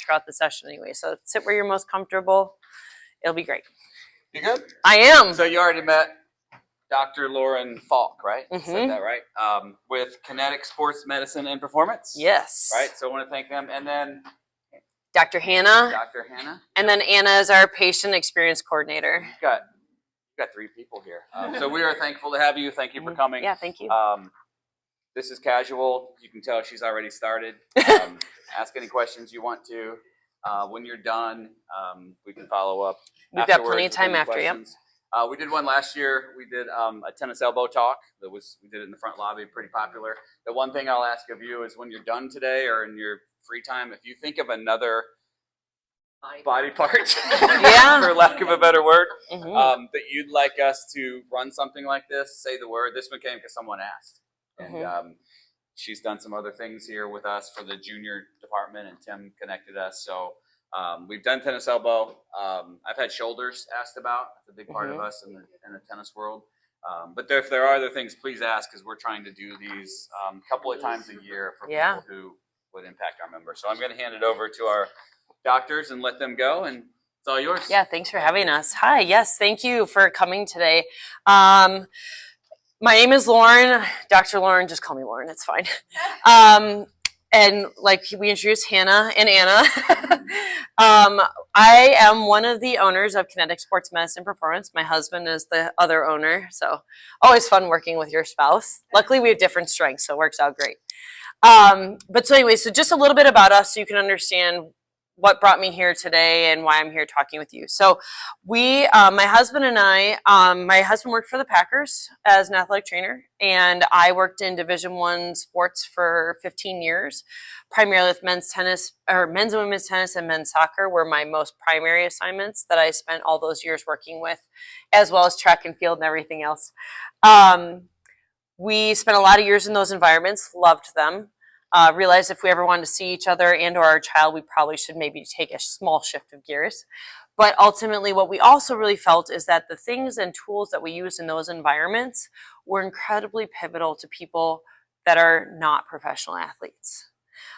throughout the session anyway. So sit where you're most comfortable. It'll be great. You good? I am. So you already met Dr. Lauren Falk, right? Said that right? With Kinetic Sports Medicine and Performance. Yes. Right. So I want to thank them, and then Dr. Hannah. Dr. Hannah. And then Anna is our patient experience coordinator. You've got 3 people here. So we are thankful to have you. Thank you for coming. Yeah, thank you. This is casual. You can tell she's already started. Ask any questions you want to. When you're done, we can follow up. We've got plenty of time after. Yep. We did one last year. We did a tennis elbow talk. We did it in the front lobby. Pretty popular. The one thing I'll ask of you is when you're done today or in your free time, if you think of another body part, for lack of a better word, that you'd like us to run something like this, say the word. This one came because someone asked. And she's done some other things here with us for the junior department, and Tim connected us. So we've done tennis elbow. I've had shoulders asked about. It's a big part of us in the tennis world. But if there are other things, please ask, because we're trying to do these a couple of times a year for people who would impact our members. So I'm going to hand it over to our doctors and let them go, and it's all yours. Yeah, thanks for having us. Hi, yes, thank you for coming today. My name is Lauren, Dr. Lauren, just call me Lauren, it's fine. And like we introduced Hannah and Anna, I am one of the owners of Kinetic Sports Medicine Performance. My husband is the other owner, so always fun working with your spouse. Luckily, we have different strengths, so it works out great. But so anyway, so just a little bit about us so you can understand what brought me here today and why I'm here talking with you. So my husband and I, my husband worked for the Packers as an athletic trainer, and I worked in Division I sports for 15 years, primarily with men's and women's tennis and men's soccer were my most primary assignments that I spent all those years working with, as well as track and field and everything else. We spent a lot of years in those environments, loved them. Realized if we ever wanted to see each other and or our child, we probably should maybe take a small shift of gears. But ultimately, what we also really felt is that the things and tools that we used in those environments were incredibly pivotal to people that are not professional athletes.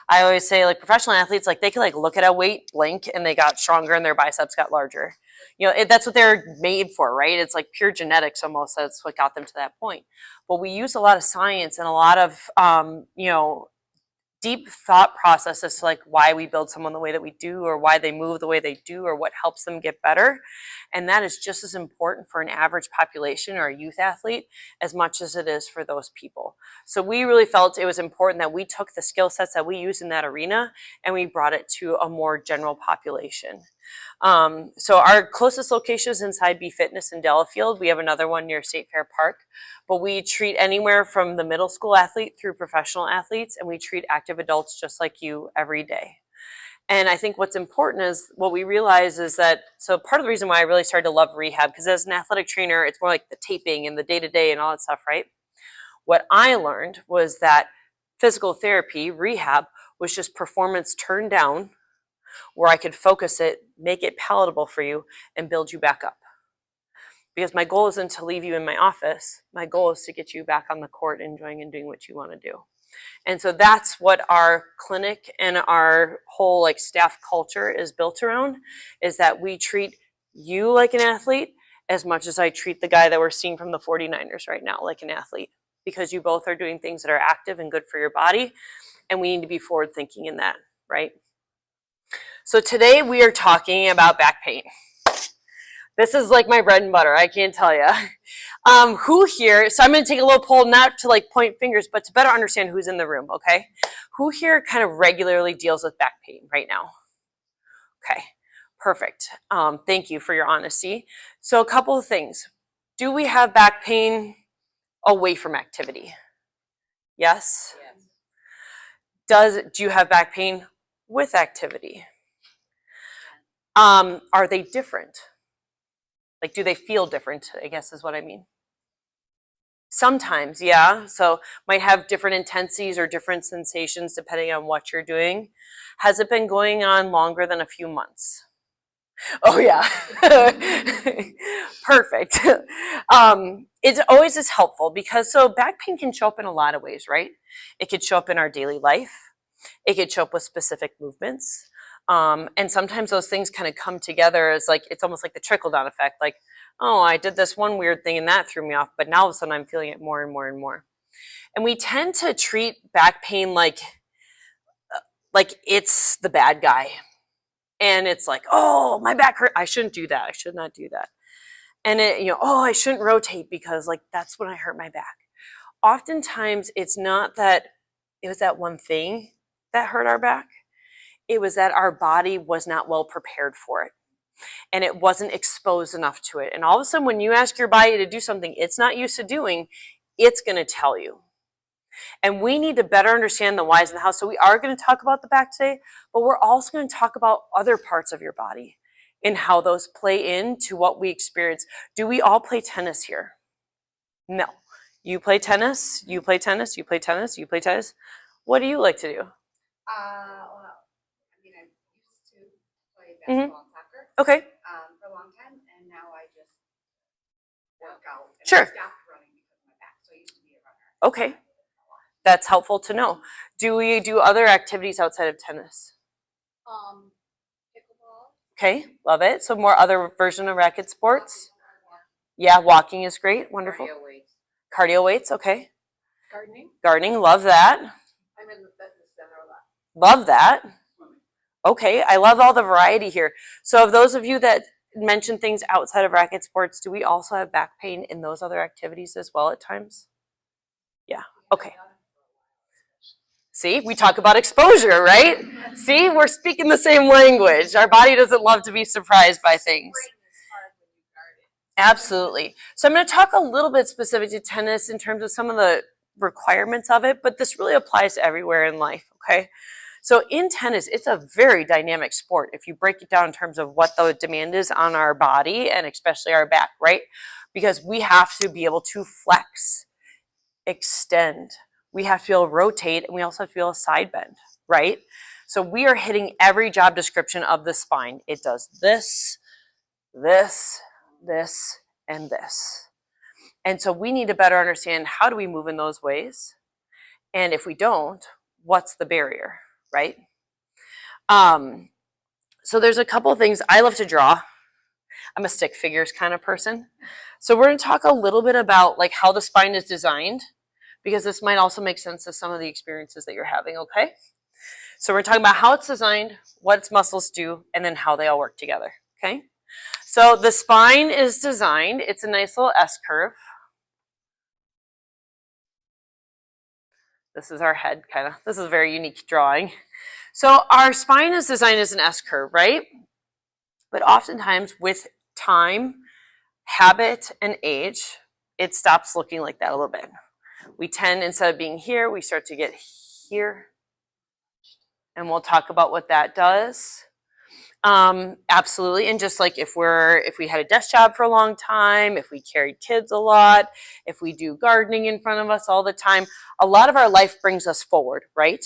I always say, like, professional athletes, like, they could like look at a weight, blink, and they got stronger and their biceps got larger. You know, that's what they're made for, right? It's like pure genetics almost. That's what got them to that point. But we use a lot of science and a lot of, deep thought process as to like why we build someone the way that we do, or why they move the way they do, or what helps them get better. And that is just as important for an average population or a youth athlete as much as it is for those people. So we really felt it was important that we took the skill sets that we use in that arena and we brought it to a more general population. So our closest location is inside B Fitness in Delafield. We have another one near State Fair Park, but we treat anywhere from the middle school athlete through professional athletes, and we treat active adults just like you every day. And I think what's important is what we realize is that, so part of the reason why I really started to love rehab, because as an athletic trainer, it's more like the taping and the day-to-day and all that stuff, right? What I learned was that physical therapy, rehab, was just performance turned down, where I could focus it, make it palatable for you, and build you back up. Because my goal isn't to leave you in my office. My goal is to get you back on the court, enjoying and doing what you want to do. And so that's what our clinic and our whole like staff culture is built around, is that we treat you like an athlete as much as I treat the guy that we're seeing from the 49ers right now like an athlete, because you both are doing things that are active and good for your body, and we need to be forward thinking in that, right? So today we are talking about back pain. This is like my bread and butter, I can't tell you. Who here, so I'm going to take a little poll, not to like point fingers, but to better understand who's in the room, okay? Who here kind of regularly deals with back pain right now? Okay, perfect. Thank you for your honesty. So a couple of things. Do we have back pain away from activity? Yes? Yes. Do you have back pain with activity? Are they different? Like, do they feel different, I guess is what I mean. Sometimes, yeah. So might have different intensities or different sensations depending on what you're doing. Has it been going on longer than a few months? Oh yeah. Perfect. It always is helpful because so back pain can show up in a lot of ways, right? It could show up in our daily life. It could show up with specific movements. And sometimes those things kind of come together as like, it's almost like the trickle down effect. Like, oh, I did this one weird thing and that threw me off, but now all of a sudden I'm feeling it more and more and more. And we tend to treat back pain like it's the bad guy. And it's like, oh, my back hurt. I shouldn't do that. I should not do that. And oh, I shouldn't rotate because like that's when I hurt my back. Oftentimes it's not that it was that one thing that hurt our back. It was that our body was not well prepared for it. And it wasn't exposed enough to it. And all of a sudden, when you ask your body to do something it's not used to doing, it's going to tell you. And we need to better understand the whys and the hows. So we are going to talk about the back today, but we're also going to talk about other parts of your body and how those play into what we experience. Do we all play tennis here? No. You play tennis, you play tennis, you play tennis, you play tennis. What do you like to do? Well, I mean, I used to play basketball and soccer. Okay. For a long time, and now I just work out. And Sure. I stopped running because of my back, so I used to be a runner. Okay. That's helpful to know. Do we do other activities outside of tennis? Pickleball. Okay, love it. So more other version of racket sports? Yeah, walking is great. Wonderful. Cardio weights. Cardio weights, okay. Gardening. Gardening, love that. I'm in the fitness center a lot. Love that. Okay, I love all the variety here. So of those of you that mention things outside of racket sports, do we also have back pain in those other activities as well at times? Yeah, okay. See, we talk about exposure, right? See, we're speaking the same language. Our body doesn't love to be surprised by things. Absolutely. So I'm going to talk a little bit specific to tennis in terms of some of the requirements of it, but this really applies to everywhere in life, okay? So in tennis, it's a very dynamic sport if you break it down in terms of what the demand is on our body and especially our back, right? Because we have to be able to flex, extend. We have to be able to rotate, and we also have to be able to side bend, right? So we are hitting every job description of the spine. It does this, this, this, and this. And so we need to better understand how do we move in those ways? And if we don't, what's the barrier, right? So there's a couple of things. I love to draw. I'm a stick figures kind of person. So we're going to talk a little bit about like how the spine is designed, because this might also make sense to some of the experiences that you're having, okay? So we're talking about how it's designed, what its muscles do, and then how they all work together, okay? So the spine is designed, it's a nice little S-curve. This is our head, kind of. This is a very unique drawing. So our spine is designed as an S-curve, right? But oftentimes with time, habit, and age, it stops looking like that a little bit. We tend, instead of being here, we start to get here. And we'll talk about what that does. Absolutely. And just like if we had a desk job for a long time, if we carried kids a lot, if we do gardening in front of us all the time, a lot of our life brings us forward, right?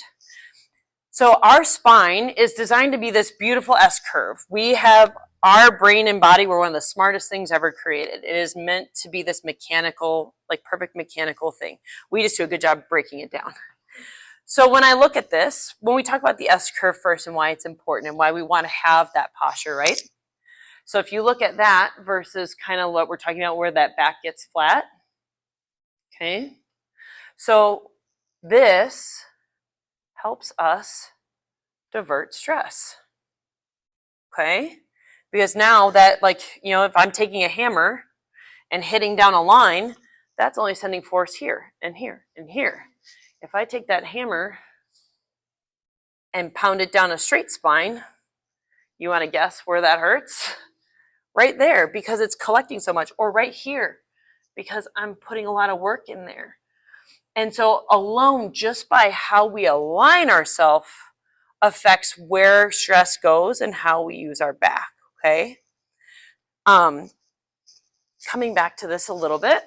So our spine is designed to be this beautiful S-curve. We have our brain and body were one of the smartest things ever created. It is meant to be this mechanical, like perfect mechanical thing. We just do a good job breaking it down. So when I look at this, when we talk about the S-curve first and why it's important and why we want to have that posture, right? So if you look at that versus kind of what we're talking about where that back gets flat, okay? So this helps us divert stress, okay? Because now that, like, if I'm taking a hammer and hitting down a line, that's only sending force here and here and here. If I take that hammer and pound it down a straight spine, you want to guess where that hurts? Right there, because it's collecting so much, or right here, because I'm putting a lot of work in there. And so alone, just by how we align ourselves affects where stress goes and how we use our back, okay? Coming back to this a little bit.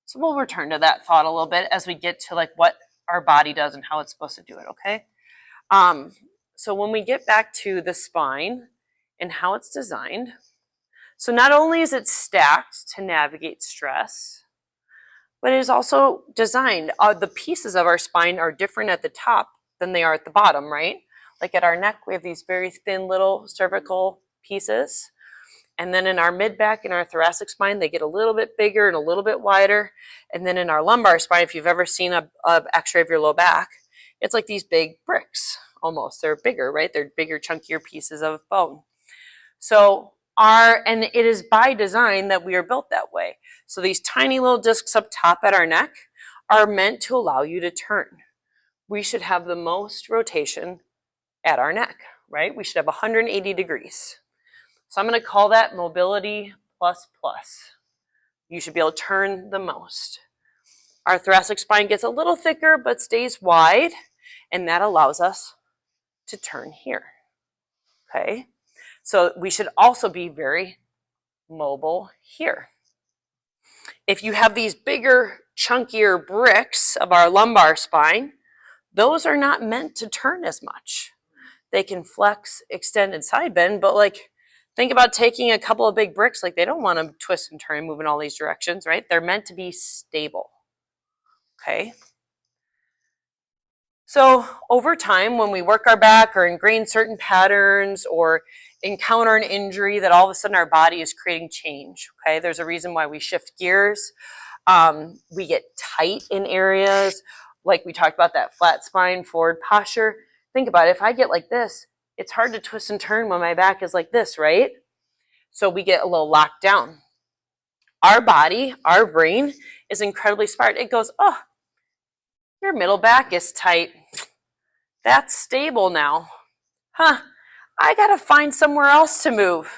So we'll return to that thought a little bit as we get to like what our body does and how it's supposed to do it, okay? So when we get back to the spine and how it's designed, so not only is it stacked to navigate stress, but it is also designed. The pieces of our spine are different at the top than they are at the bottom, right? Like at our neck, we have these very thin little cervical pieces. And then in our mid-back and our thoracic spine, they get a little bit bigger and a little bit wider. And then in our lumbar spine, if you've ever seen a x-ray of your low back, it's like these big bricks almost. They're bigger, right? They're bigger, chunkier pieces of bone. So and it is by design that we are built that way. So these tiny little discs up top at our neck are meant to allow you to turn. We should have the most rotation at our neck, right? We should have 180 degrees. So I'm going to call that mobility plus plus. You should be able to turn the most. Our thoracic spine gets a little thicker but stays wide, and that allows us to turn here. Okay? So we should also be very mobile here. If you have these bigger, chunkier bricks of our lumbar spine, those are not meant to turn as much. They can flex, extend, and side bend, but like, think about taking a couple of big bricks. Like, they don't want to twist and turn and move in all these directions, right? They're meant to be stable. Okay? So over time, when we work our back or ingrain certain patterns or encounter an injury, that all of a sudden our body is creating change. Okay? There's a reason why we shift gears. We get tight in areas. Like we talked about that flat spine, forward posture. Think about it. If I get like this, it's hard to twist and turn when my back is like this, right? So we get a little locked down. Our body, our brain is incredibly smart. It goes, oh, your middle back is tight. That's stable now. Huh, I gotta find somewhere else to move.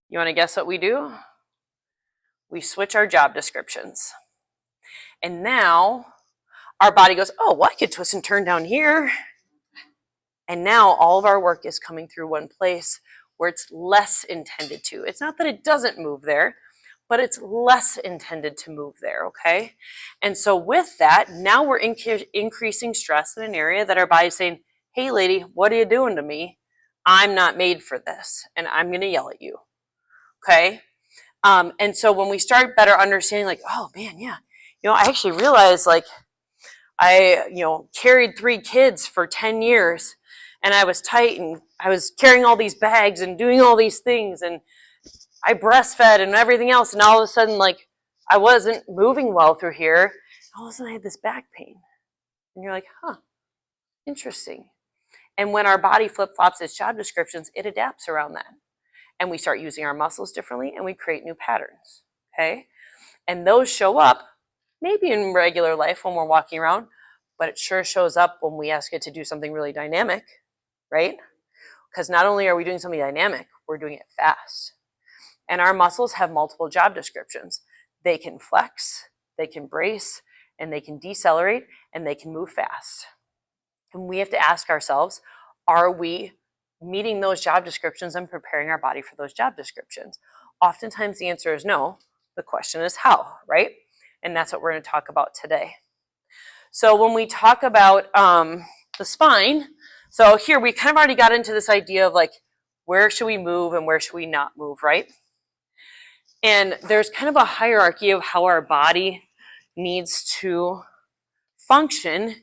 You wanna guess what we do? We switch our job descriptions. And now our body goes, oh, well, I could twist and turn down here. And now all of our work is coming through one place where it's less intended to. It's not that it doesn't move there, but it's less intended to move there, okay? And so with that, now we're increasing stress in an area that our body's saying, hey, lady, what are you doing to me? I'm not made for this, and I'm gonna yell at you, okay? And so when we start better understanding, like, oh man, yeah, I actually realized, like, I, carried 3 kids for 10 years, and I was tight, and I was carrying all these bags and doing all these things, and I breastfed and everything else, and all of a sudden, like, I wasn't moving well through here. All of a sudden, I had this back pain. And you're like, huh, interesting. And when our body flip-flops its job descriptions, it adapts around that. And we start using our muscles differently, and we create new patterns, okay? And those show up maybe in regular life when we're walking around, but it sure shows up when we ask it to do something really dynamic, right? Because not only are we doing something dynamic, we're doing it fast. And our muscles have multiple job descriptions. They can flex, they can brace, and they can decelerate, and they can move fast. And we have to ask ourselves, are we meeting those job descriptions and preparing our body for those job descriptions? Oftentimes the answer is no. The question is how, right? And that's what we're going to talk about today. So when we talk about the spine, so here we kind of already got into this idea of like, where should we move and where should we not move, right? And there's kind of a hierarchy of how our body needs to function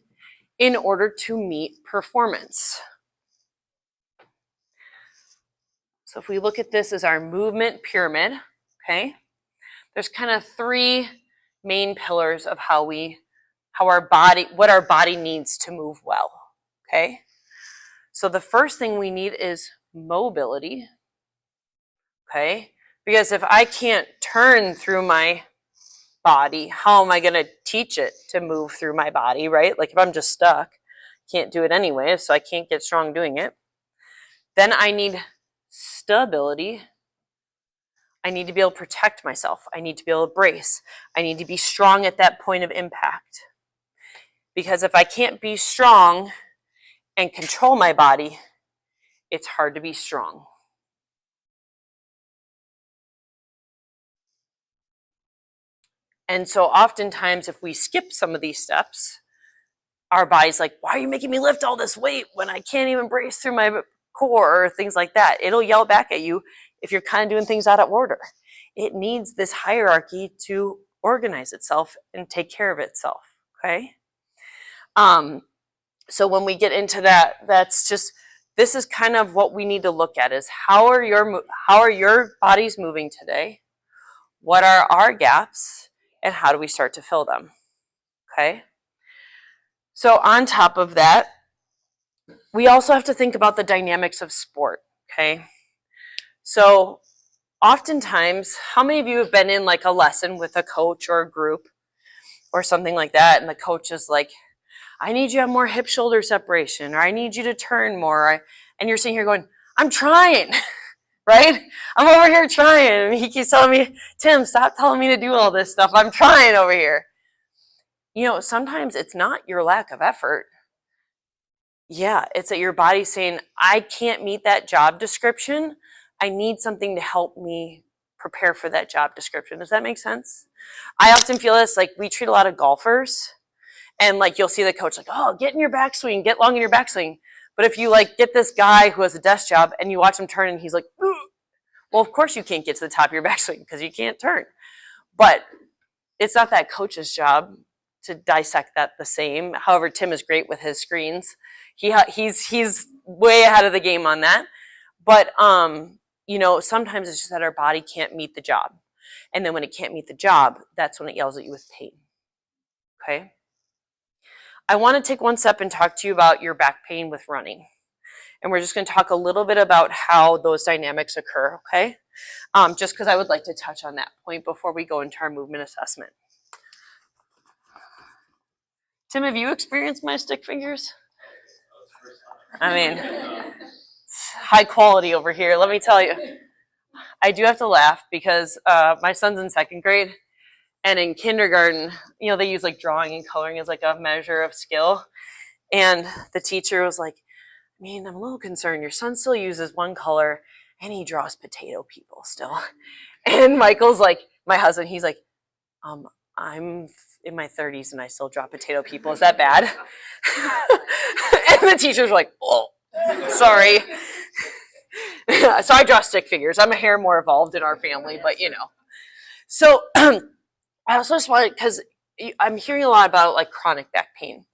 in order to meet performance. So if we look at this as our movement pyramid, okay, there's kind of 3 main pillars of what our body needs to move well, okay? So the first thing we need is mobility, okay? Because if I can't turn through my body, how am I going to teach it to move through my body, right? Like if I'm just stuck, can't do it anyway, so I can't get strong doing it. Then I need stability. I need to be able to protect myself. I need to be able to brace. I need to be strong at that point of impact. Because if I can't be strong and control my body, it's hard to be strong. And so oftentimes if we skip some of these steps, our body's like, why are you making me lift all this weight when I can't even brace through my core or things like that? It'll yell back at you if you're kind of doing things out of order. It needs this hierarchy to organize itself and take care of itself, okay? So when we get into that, this is kind of what we need to look at is how are your bodies moving today? What are our gaps? And how do we start to fill them? Okay. So on top of that, we also have to think about the dynamics of sport. Okay. So oftentimes, how many of you have been in like a lesson with a coach or a group or something like that, and the coach is like, I need you to have more hip shoulder separation, or I need you to turn more, and you're sitting here going, I'm trying, right? I'm over here trying, and he keeps telling me, Tim, stop telling me to do all this stuff. I'm trying over here. You know, sometimes it's not your lack of effort. Yeah, it's that your body's saying, I can't meet that job description. I need something to help me prepare for that job description. Does that make sense? I often feel this, like we treat a lot of golfers, and like you'll see the coach like, oh, get in your backswing, get long in your backswing. But if you like get this guy who has a desk job and you watch him turn and he's like, ooh, well, of course you can't get to the top of your backswing because you can't turn. But it's not that coach's job to dissect that the same. However, Tim is great with his screens. He's way ahead of the game on that. But you know, sometimes it's just that our body can't meet the job. And then when it can't meet the job, that's when it yells at you with pain. Okay? I want to take one step and talk to you about your back pain with running. And we're just going to talk a little bit about how those dynamics occur, okay? Just because I would like to touch on that point before we go into our movement assessment. Tim, have you experienced my stick fingers? I mean, high quality over here, let me tell you. I do have to laugh because my son's in 2nd grade, and in kindergarten, you know, they use like drawing and coloring as like a measure of skill. And the teacher was like, I mean, I'm a little concerned. Your son still uses one color and he draws potato people still. And Michael's like, my husband, he's like, I'm in my 30s and I still draw potato people. Is that bad? And the teachers were like, oh, sorry. So I draw stick figures. I'm a hair more evolved in our family, but you know. So I also just wanted, because I'm hearing a lot about like chronic back pain.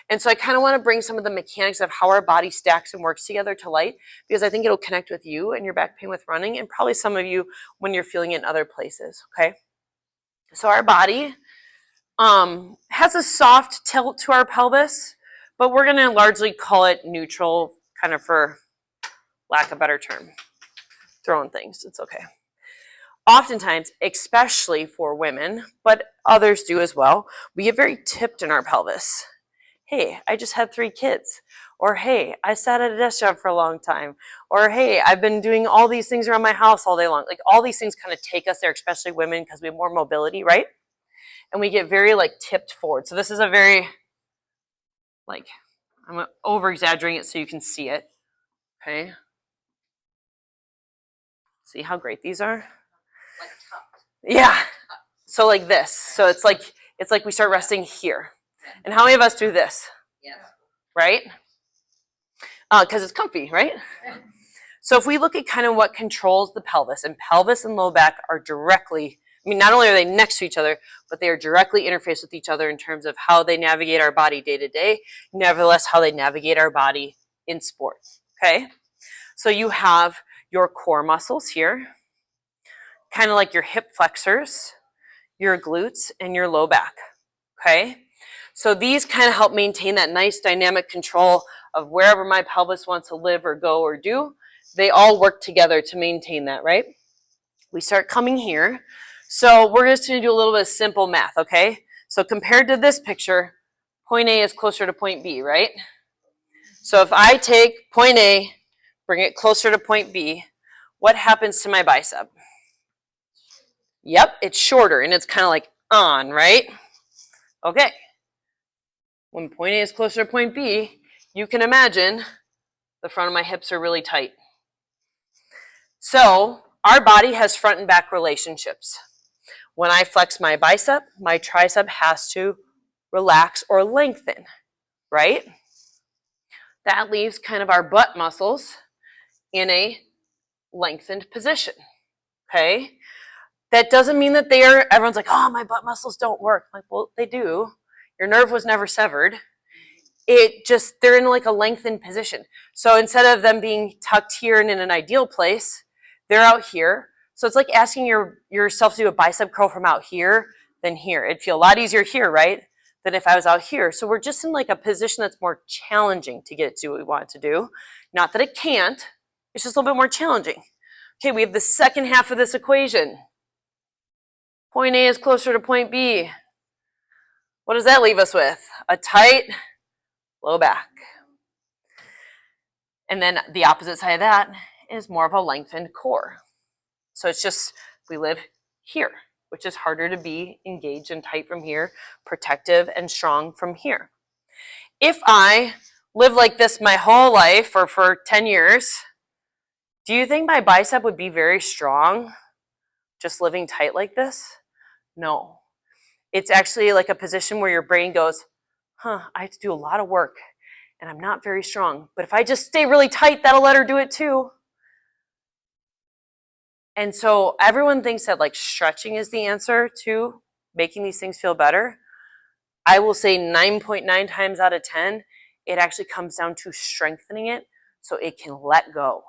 And so I kind of want to bring some of the mechanics of how our body stacks and works together to light, because I think it'll connect with you and your back pain with running, and probably some of you when you're feeling it in other places, okay? So our body has a soft tilt to our pelvis, but we're going to largely call it neutral, kind of for lack of a better term. Throwing things, it's okay. Oftentimes, especially for women, but others do as well, we get very tipped in our pelvis. Hey, I just had 3 kids. Or hey, I sat at a desk job for a long time. Or hey, I've been doing all these things around my house all day long. Like all these things kind of take us there, especially women, because we have more mobility, right? And we get very like tipped forward. So this is a very, like, I'm over exaggerating it so you can see it. Okay. See how great these are? Like tucked. Yeah. So like this. So it's like we start resting here. And how many of us do this? Yes. Right? Because it's comfy, right? So if we look at kind of what controls the pelvis and low back are directly, I mean, not only are they next to each other, but they are directly interfaced with each other in terms of how they navigate our body day to day, nevertheless, how they navigate our body in sports, okay? So you have your core muscles here, kind of like your hip flexors, your glutes, and your low back, okay? So these kind of help maintain that nice dynamic control of wherever my pelvis wants to live or go or do. They all work together to maintain that, right? We start coming here. So we're just going to do a little bit of simple math, okay? So compared to this picture, point A is closer to point B, right? So if I take point A, bring it closer to point B, what happens to my bicep? Yep, it's shorter and it's kind of like on, right? Okay. When point A is closer to point B, you can imagine the front of my hips are really tight. So our body has front and back relationships. When I flex my bicep, my tricep has to relax or lengthen, right? That leaves kind of our butt muscles in a lengthened position, okay? That doesn't mean that everyone's like, oh, my butt muscles don't work. Like, well, they do. Your nerve was never severed. they're in like a lengthened position. So instead of them being tucked here and in an ideal place, they're out here. So it's like asking yourself to do a bicep curl from out here than here. It'd feel a lot easier here, right, than if I was out here. So we're just in like a position that's more challenging to get to what we want it to do. Not that it can't, it's just a little bit more challenging. Okay, we have the second half of this equation. Point A is closer to point B. What does that leave us with? A tight low back. And then the opposite side of that is more of a lengthened core. So it's just, we live here, which is harder to be engaged and tight from here, protective and strong from here. If I live like this my whole life or for 10 years, do you think my bicep would be very strong just living tight like this? No. It's actually like a position where your brain goes, I have to do a lot of work and I'm not very strong. But if I just stay really tight, that'll let her do it too. And so everyone thinks that like stretching is the answer to making these things feel better. I will say 9.9 times out of 10, it actually comes down to strengthening it so it can let go.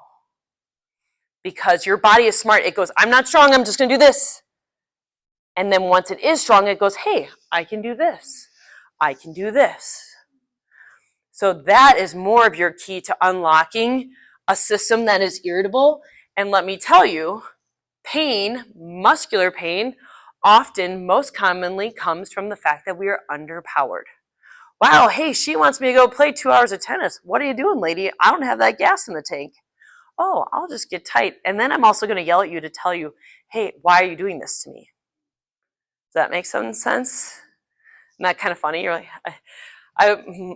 Because your body is smart. It goes, I'm not strong, I'm just going to do this. And then once it is strong, it goes, hey, I can do this. I can do this. So that is more of your key to unlocking a system that is irritable. And let me tell you, pain, muscular pain, often, most commonly comes from the fact that we are underpowered. Wow, hey, she wants me to go play 2 hours of tennis. What are you doing, lady? I don't have that gas in the tank. Oh, I'll just get tight. And then I'm also going to yell at you to tell you, hey, why are you doing this to me? Does that make some sense? Isn't that kind of funny? You're like,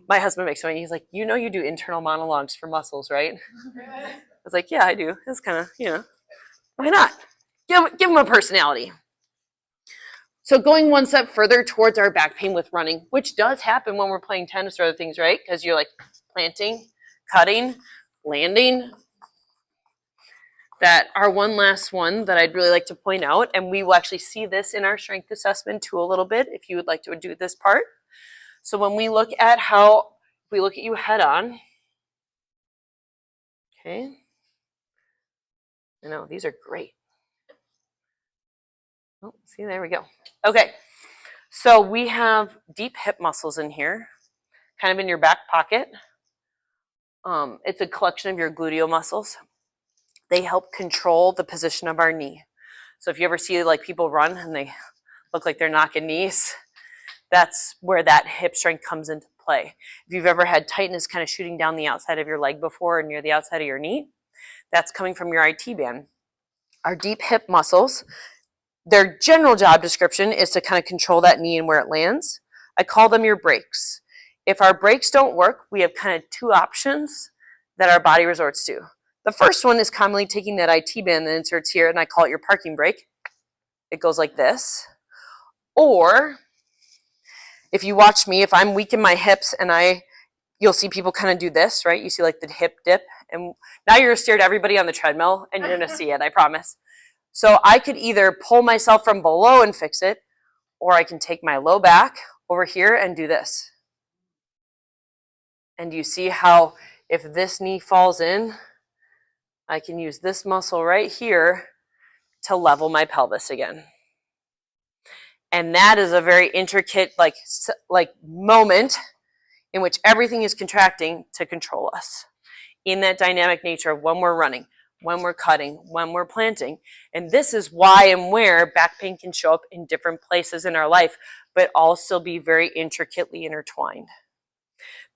my husband makes fun of me. He's like, you know you do internal monologues for muscles, right? I was like, yeah, I do. It's kind of, why not? Give them a personality. So going one step further towards our back pain with running, which does happen when we're playing tennis or other things, right? Because you're like planting, cutting, landing. That our one last one that I'd really like to point out, and we will actually see this in our strength assessment too a little bit if you would like to do this part. So when we look at if we look at you head on, okay, I know these are great. Oh, see, there we go. Okay, so we have deep hip muscles in here, kind of in your back pocket. It's a collection of your gluteal muscles. They help control the position of our knee. So if you ever see like people run and they look like they're knocking knees, that's where that hip strength comes into play. If you've ever had tightness kind of shooting down the outside of your leg before or near the outside of your knee, that's coming from your IT band. Our deep hip muscles, their general job description is to kind of control that knee and where it lands. I call them your brakes. If our brakes don't work, we have kind of two options that our body resorts to. The first one is commonly taking that IT band that inserts here, and I call it your parking brake. It goes like this. Or if you watch me, if I'm weak in my hips and you'll see people kind of do this, right? You see like the hip dip, and now you're gonna stare at everybody on the treadmill and you're gonna see it, I promise. So I could either pull myself from below and fix it, or I can take my low back over here and do this. And you see how if this knee falls in, I can use this muscle right here to level my pelvis again. And that is a very intricate like moment in which everything is contracting to control us in that dynamic nature of when we're running, when we're cutting, when we're planting. And this is why and where back pain can show up in different places in our life, but all still be very intricately intertwined.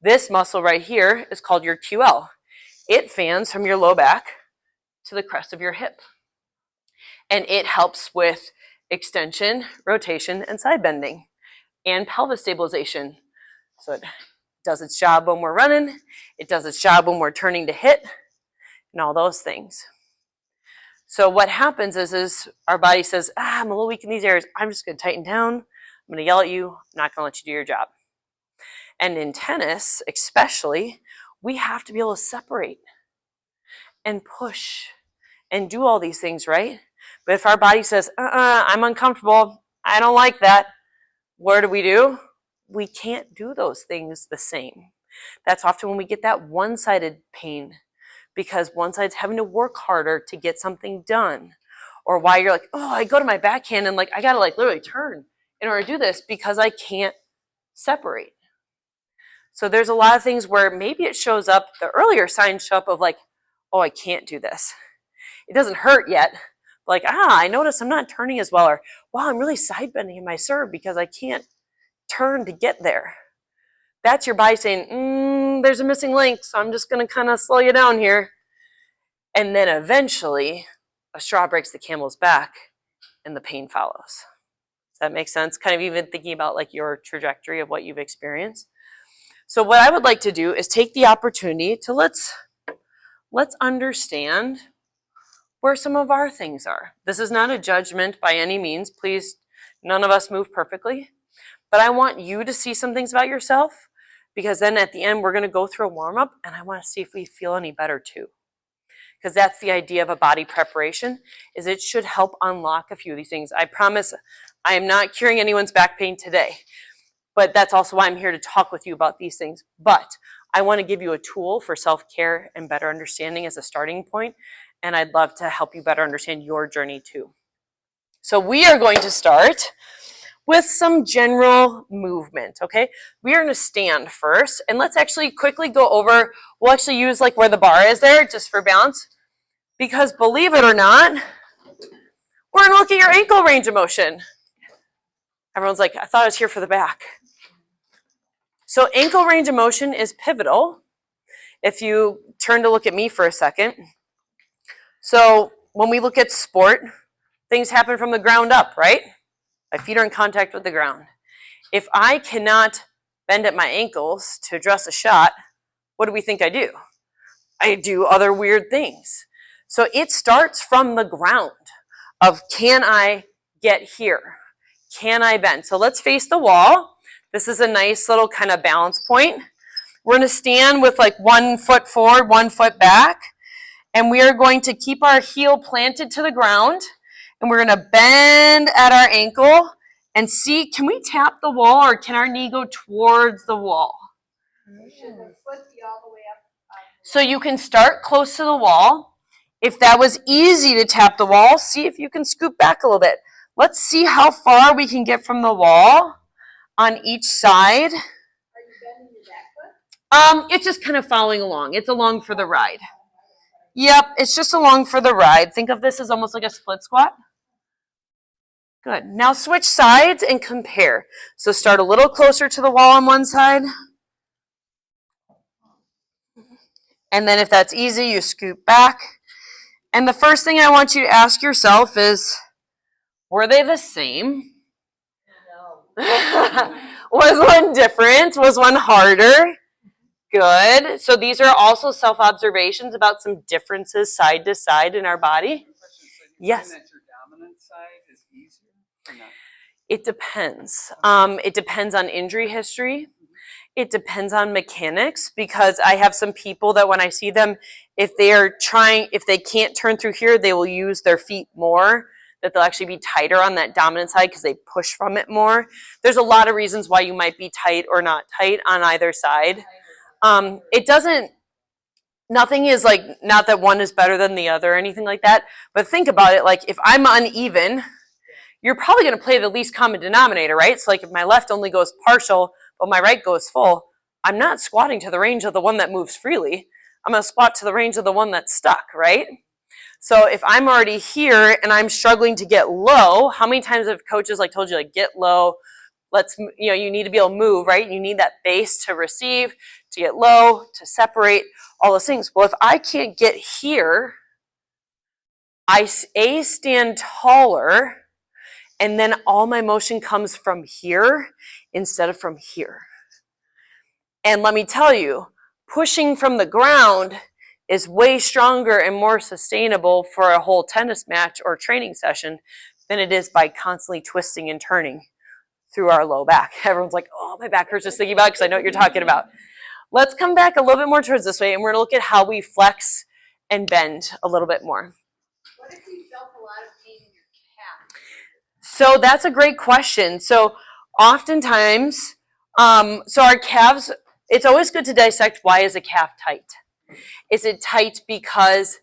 This muscle right here is called your QL. It fans from your low back to the crest of your hip. And it helps with extension, rotation, and side bending, and pelvis stabilization. So it does its job when we're running, it does its job when we're turning to hit, and all those things. So what happens is our body says, I'm a little weak in these areas, I'm just gonna tighten down, I'm gonna yell at you, I'm not gonna let you do your job. And in tennis, especially, we have to be able to separate and push and do all these things, right? But if our body says, I'm uncomfortable, I don't like that, what do? We can't do those things the same. That's often when we get that one-sided pain because one side's having to work harder to get something done. Or why you're like, oh, I go to my backhand and like I gotta like literally turn in order to do this because I can't separate. So there's a lot of things where maybe it shows up, the earlier signs show up of like, oh, I can't do this. It doesn't hurt yet. Like, I notice I'm not turning as well, or wow, I'm really side bending in my serve because I can't turn to get there. That's your body saying, there's a missing link, so I'm just gonna kind of slow you down here. And then eventually a straw breaks the camel's back and the pain follows. Does that make sense? Kind of even thinking about like your trajectory of what you've experienced. So what I would like to do is take the opportunity to let's understand where some of our things are. This is not a judgment by any means. Please, none of us move perfectly. But I want you to see some things about yourself because then at the end we're going to go through a warm-up and I want to see if we feel any better too. Because that's the idea of a body preparation, is it should help unlock a few of these things. I promise I am not curing anyone's back pain today, but that's also why I'm here to talk with you about these things. But I want to give you a tool for self-care and better understanding as a starting point, and I'd love to help you better understand your journey too. So we are going to start with some general movement, okay? We are going to stand first, and let's actually quickly go over, we'll actually use like where the bar is there, just for balance, because believe it or not, we're going to look at your ankle range of motion. Everyone's like, I thought I was here for the back. So ankle range of motion is pivotal. If you turn to look at me for a second. So when we look at sport, things happen from the ground up, right? My feet are in contact with the ground. If I cannot bend at my ankles to address a shot, what do we think I do? I do other weird things. So it starts from the ground of can I get here? Can I bend? So let's face the wall. This is a nice little kind of balance point. We're going to stand with like 1 foot forward, 1 foot back. And we are going to keep our heel planted to the ground. And we're going to bend at our ankle and see, can we tap the wall or can our knee go towards the wall? Should the foot be all the way up? So you can start close to the wall. If that was easy to tap the wall, see if you can scoop back a little bit. Let's see how far we can get from the wall on each side. Are you bending your back foot? It's just kind of following along. It's along for the ride. Yep, it's just along for the ride. Think of this as almost like a split squat. Good. Now switch sides and compare. So start a little closer to the wall on one side. And then if that's easy, you scoop back. And the first thing I want you to ask yourself is, were they the same? No. Was one different? Was one harder? Good. So these are also self-observations about some differences side to side in our body. Yes. That your dominant side is easier or not? It depends. It depends on injury history. It depends on mechanics, because I have some people that when I see them, if they can't turn through here, they will use their feet more, that they'll actually be tighter on that dominant side because they push from it more. There's a lot of reasons why you might be tight or not tight on either side. Nothing is like, not that one is better than the other or anything like that, but think about it, like if I'm uneven, you're probably going to play the least common denominator, right? So like if my left only goes partial, but my right goes full, I'm not squatting to the range of the one that moves freely. I'm going to squat to the range of the one that's stuck, right? So if I'm already here and I'm struggling to get low, how many times have coaches like told you like get low, you need to be able to move, right? You need that base to receive, to get low, to separate, all those things. Well, if I can't get here, I stand taller, and then all my motion comes from here instead of from here. And let me tell you, pushing from the ground is way stronger and more sustainable for a whole tennis match or training session than it is by constantly twisting and turning through our low back. Everyone's like, oh, my back hurts just thinking about it because I know what you're talking about. Let's come back a little bit more towards this way, and we're going to look at how we flex and bend a little bit more. What if you felt a lot of pain in your calf? So that's a great question. So oftentimes, so our calves, it's always good to dissect, why is a calf tight? Is it tight because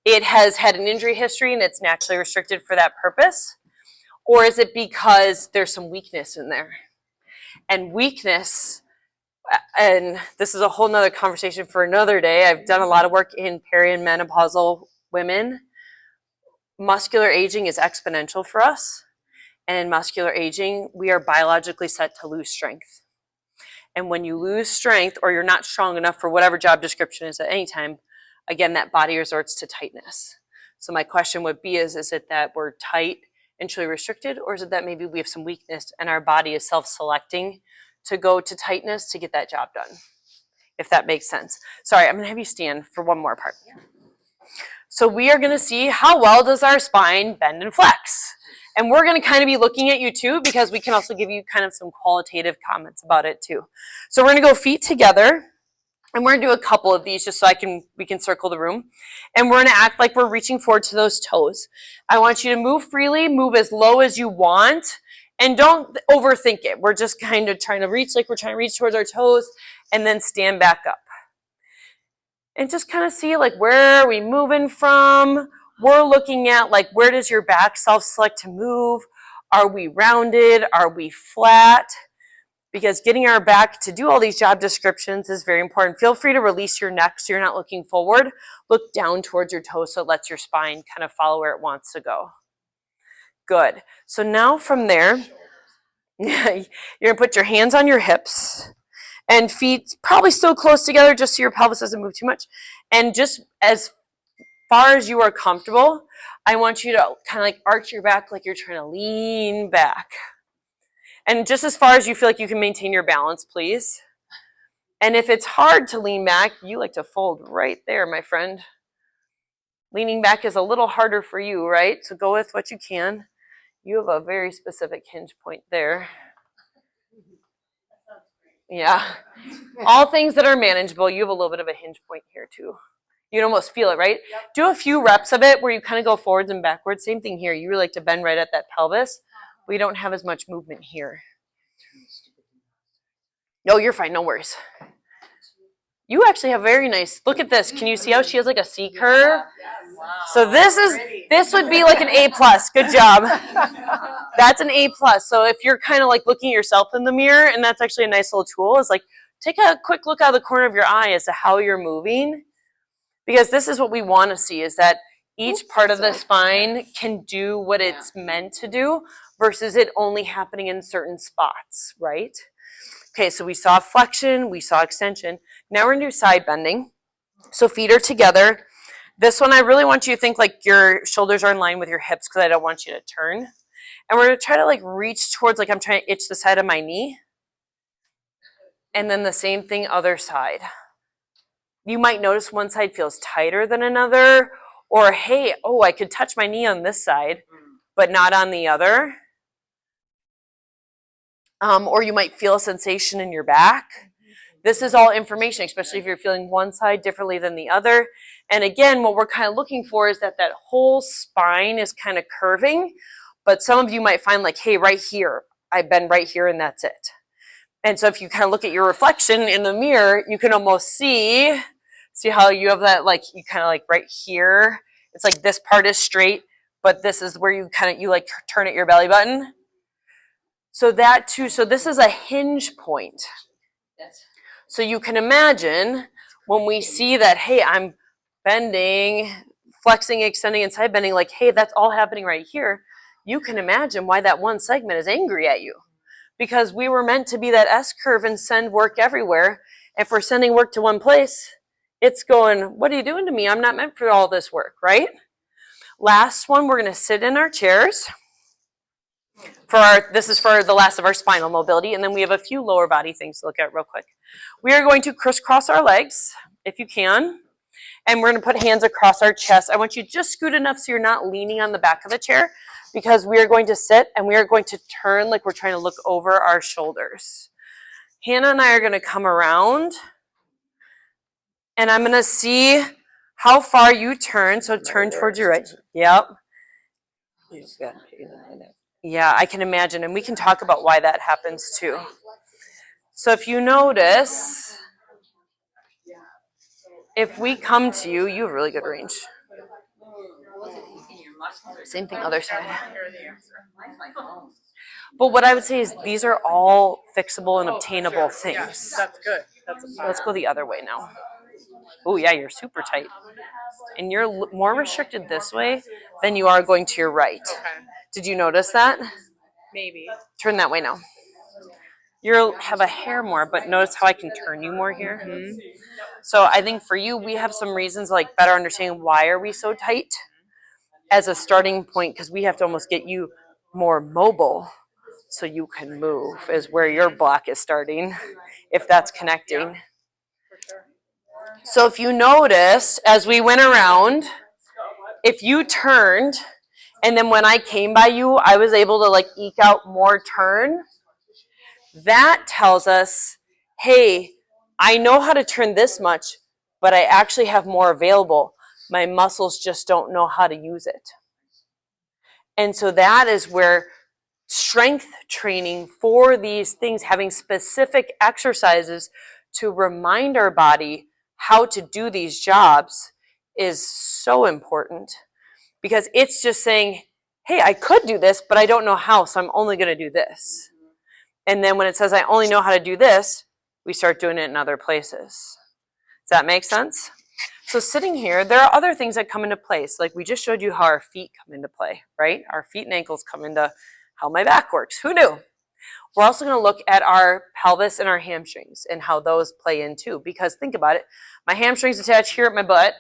it has had an injury history and it's naturally restricted for that purpose? Or is it because there's some weakness in there? And weakness, and this is a whole nother conversation for another day. I've done a lot of work in peri and menopausal women. Muscular aging is exponential for us. And in muscular aging, we are biologically set to lose strength. And when you lose strength, or you're not strong enough for whatever job description is at any time, again, that body resorts to tightness. So my question would be, is it that we're tight and truly restricted, or is it that maybe we have some weakness and our body is self-selecting to go to tightness to get that job done? If that makes sense. Sorry, I'm gonna have you stand for one more part. So we are gonna see how well does our spine bend and flex. And we're gonna kind of be looking at you too, because we can also give you kind of some qualitative comments about it too. So we're gonna go feet together, and we're gonna do a couple of these just so we can circle the room. And we're gonna act like we're reaching forward to those toes. I want you to move freely, move as low as you want, and don't overthink it. We're just kind of trying to reach like we're trying to reach towards our toes, and then stand back up. And just kind of see like, where are we moving from? We're looking at like, where does your back self-select to move? Are we rounded? Are we flat? Because getting our back to do all these job descriptions is very important. Feel free to release your neck so you're not looking forward. Look down towards your toes so it lets your spine kind of follow where it wants to go. Good. So now from there, you're gonna put your hands on your hips and feet probably still close together just so your pelvis doesn't move too much. And just as far as you are comfortable, I want you to kind of like arch your back like you're trying to lean back. And just as far as you feel like you can maintain your balance, please. And if it's hard to lean back, you like to fold right there, my friend. Leaning back is a little harder for you, right? So go with what you can. You have a very specific hinge point there. Yeah. All things that are manageable, you have a little bit of a hinge point here too. You'd almost feel it, right? Yep. Do a few reps of it where you kind of go forwards and backwards. Same thing here. You really like to bend right at that pelvis. We don't have as much movement here. No, you're fine. No worries. You actually have very nice, look at this. Can you see how she has like a C curve? Wow. So this would be like an A+. Good job. That's an A+. So if you're kind of like looking at yourself in the mirror, and that's actually a nice little tool, is like take a quick look out of the corner of your eye as to how you're moving. Because this is what we want to see, is that each part of the spine can do what it's meant to do versus it only happening in certain spots, right? Okay, so we saw flexion, we saw extension. Now we're gonna do side bending. So feet are together. This one, I really want you to think like your shoulders are in line with your hips because I don't want you to turn. And we're gonna try to like reach towards, like I'm trying to itch the side of my knee. And then the same thing, other side. You might notice one side feels tighter than another, or hey, oh, I could touch my knee on this side, but not on the other. Or you might feel a sensation in your back. This is all information, especially if you're feeling one side differently than the other. And again, what we're kind of looking for is that whole spine is kind of curving, but some of you might find like, hey, right here, I bend right here and that's it. And so if you kind of look at your reflection in the mirror, you can almost see how you have that, like you kind of like right here. It's like this part is straight, but this is where you like turn at your belly button. So that too, so this is a hinge point. So you can imagine when we see that, hey, I'm bending, flexing, extending, and side bending, like, hey, that's all happening right here. You can imagine why that one segment is angry at you. Because we were meant to be that S-curve and send work everywhere. If we're sending work to one place, it's going, what are you doing to me? I'm not meant for all this work, right? Last one, we're going to sit in our chairs. This is for the last of our spinal mobility, and then we have a few lower body things to look at real quick. We are going to crisscross our legs, if you can, and we're going to put hands across our chest. I want you to just scoot enough so you're not leaning on the back of the chair, because we are going to sit and we are going to turn like we're trying to look over our shoulders. Hannah and I are going to come around, and I'm going to see how far you turn. So turn towards your right. Yep. Yeah, I can imagine, and we can talk about why that happens too. So if you notice, if we come to you, you have really good range. Same thing, other side. But what I would say is these are all fixable and obtainable things. Yes, that's good. Let's go the other way now. Oh yeah, you're super tight. And you're more restricted this way than you are going to your right. Okay. Did you notice that? Maybe. Turn that way now. You have a hair more, but notice how I can turn you more here? Mm-hmm. So I think for you, we have some reasons like better understanding why are we so tight as a starting point, because we have to almost get you more mobile so you can move is where your block is starting, if that's connecting. Yeah, for sure. So if you noticed, as we went around, if you turned, and then when I came by you, I was able to like eke out more turn, that tells us, hey, I know how to turn this much, but I actually have more available. My muscles just don't know how to use it. And so that is where strength training for these things, having specific exercises to remind our body how to do these jobs is so important, because it's just saying, hey, I could do this, but I don't know how, so I'm only going to do this. And then when it says I only know how to do this, we start doing it in other places. Does that make sense? So sitting here, there are other things that come into place. Like we just showed you how our feet come into play, right? Our feet and ankles come into how my back works. Who knew? We're also going to look at our pelvis and our hamstrings and how those play in too. Because think about it. My hamstrings attach here at my butt.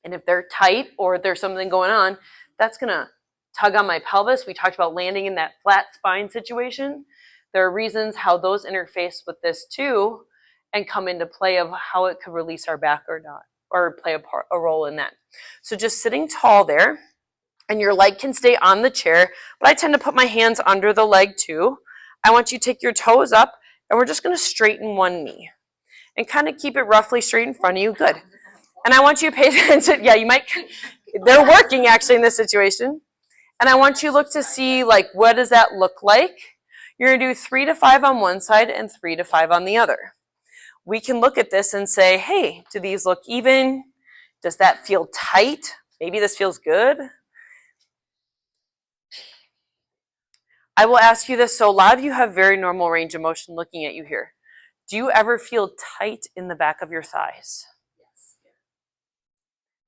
And if they're tight or there's something going on, that's going to tug on my pelvis. We talked about landing in that flat spine situation. There are reasons how those interface with this too and come into play of how it could release our back or not, or play a role in that. So just sitting tall there, and your leg can stay on the chair, but I tend to put my hands under the leg too. I want you to take your toes up, and we're just going to straighten one knee and kind of keep it roughly straight in front of you. Good. And I want you to pay attention. Yeah, you might, they're working actually in this situation. And I want you to look to see, like, what does that look like? You're going to do 3 to 5 on one side and 3 to 5 on the other. We can look at this and say, hey, do these look even? Does that feel tight? Maybe this feels good. I will ask you this. So a lot of you have very normal range of motion looking at you here. Do you ever feel tight in the back of your thighs? Yes.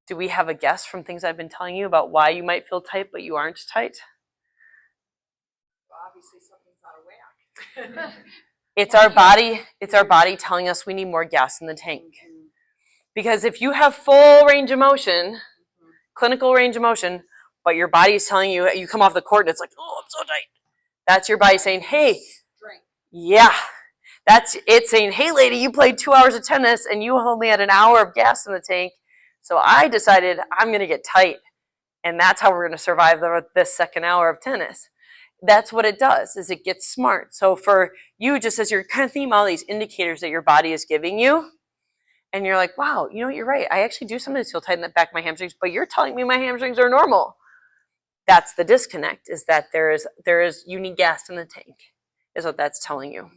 Do we have a guess from things I've been telling you about why you might feel tight but you aren't tight? Well, obviously something's out of whack. It's our body telling us we need more gas in the tank. Because if you have full range of motion, clinical range of motion, but your body is telling you, you come off the court and it's like, oh, I'm so tight. That's your body saying, hey, yeah. That's it saying, hey, lady, you played 2 hours of tennis and you only had an hour of gas in the tank. So I decided I'm going to get tight. And that's how we're going to survive this second hour of tennis. That's what it does, is it gets smart. So for you, just as you're kind of thinking all these indicators that your body is giving you, and you're like, wow, you know what, you're right. I actually do sometimes feel tight in the back of my hamstrings, but you're telling me my hamstrings are normal. That's the disconnect, is that there is you need gas in the tank, is what that's telling you.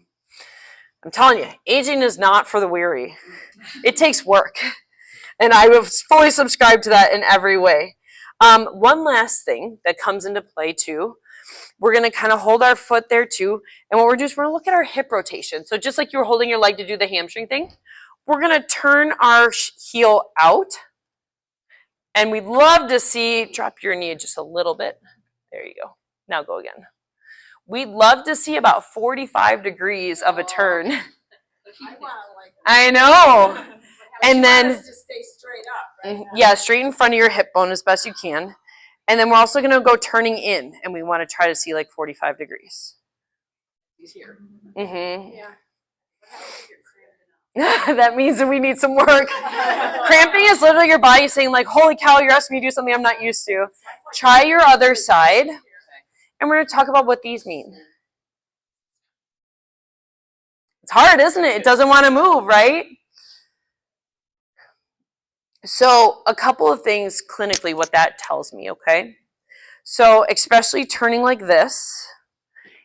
I'm telling you, aging is not for the weary. It takes work. And I will fully subscribe to that in every way. One last thing that comes into play too, we're going to kind of hold our foot there too. And what we're doing is we're going to look at our hip rotation. So just like you were holding your leg to do the hamstring thing, we're going to turn our heel out. And we'd love to see, drop your knee just a little bit. There you go. Now go again. We'd love to see about 45 degrees of a turn. I know. And then, to stay straight up, right? yeah, straight in front of your hip bone as best you can. And then we're also going to go turning in, and we want to try to see like 45 degrees. He's here. Mm-hmm. Yeah. That means that we need some work. Cramping is literally your body saying like, holy cow, you're asking me to do something I'm not used to. Try your other side. And we're going to talk about what these mean. It's hard, isn't it? It doesn't want to move, right? So a couple of things clinically, what that tells me, okay? So especially turning like this,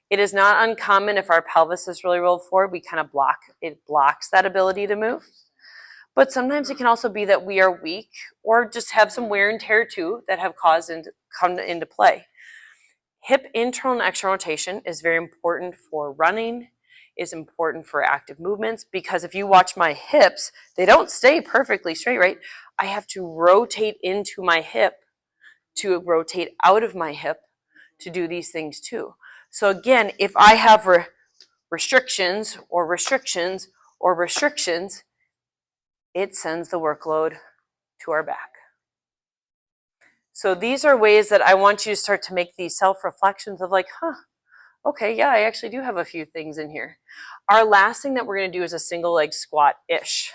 it is not uncommon if our pelvis is really rolled forward, we kind of blocks that ability to move. But sometimes it can also be that we are weak or just have some wear and tear too that have come into play. Hip internal and external rotation is very important for running, is important for active movements, because if you watch my hips, they don't stay perfectly straight, right? I have to rotate into my hip to rotate out of my hip to do these things too. So again, if I have restrictions or restrictions or restrictions, it sends the workload to our back. So these are ways that I want you to start to make these self-reflections of like, okay, yeah, I actually do have a few things in here. Our last thing that we're going to do is a single leg squat-ish.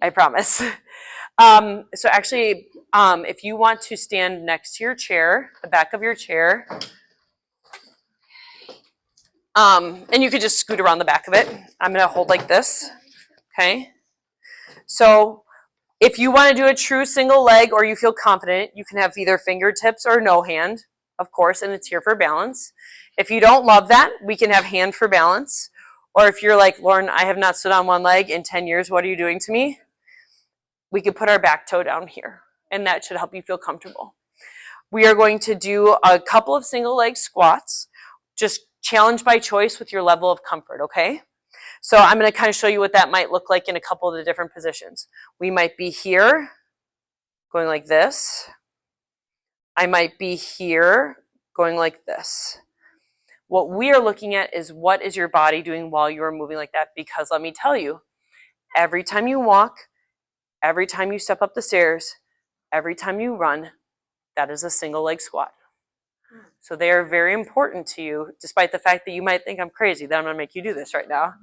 I promise. So actually, if you want to stand next to your chair, the back of your chair, and you could just scoot around the back of it. I'm going to hold like this, okay? So if you want to do a true single leg or you feel confident, you can have either fingertips or no hand, of course, and it's here for balance. If you don't love that, we can have hand for balance. Or if you're like, Lauren, I have not stood on one leg in 10 years, what are you doing to me? We could put our back toe down here, and that should help you feel comfortable. We are going to do a couple of single leg squats, just challenge by choice with your level of comfort, okay? So I'm going to kind of show you what that might look like in a couple of the different positions. We might be here, going like this. I might be here, going like this. What we are looking at is what is your body doing while you are moving like that, because let me tell you, every time you walk, every time you step up the stairs, every time you run, that is a single leg squat. So they are very important to you, despite the fact that you might think I'm crazy that I'm going to make you do this right now.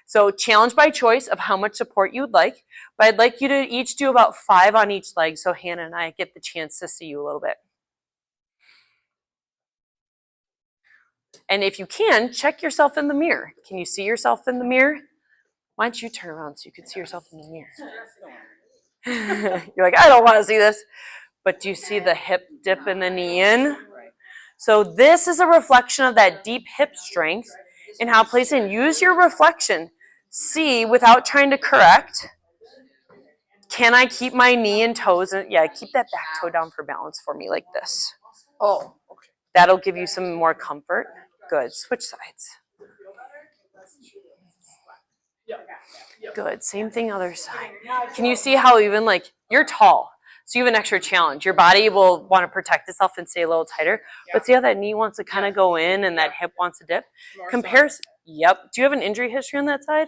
So challenge by choice of how much support you would like, but I'd like you to each do about 5 on each leg so Hannah and I get the chance to see you a little bit. And if you can, check yourself in the mirror. Can you see yourself in the mirror? Why don't you turn around so you can see yourself in the mirror? You're like, I don't want to see this. But do you see the hip dip and the knee in? So this is a reflection of that deep hip strength and how it plays in. Use your reflection. See, without trying to correct, can I keep my knee and toes? Yeah, keep that back toe down for balance for me like this. Oh, okay. That'll give you some more comfort. Good. Switch sides. Good. Same thing other side. Can you see how even like you're tall, so you have an extra challenge. Your body will want to protect itself and stay a little tighter. But see how that knee wants to kind of go in and that hip wants to dip? Compares. Yep. Do you have an injury history on that side?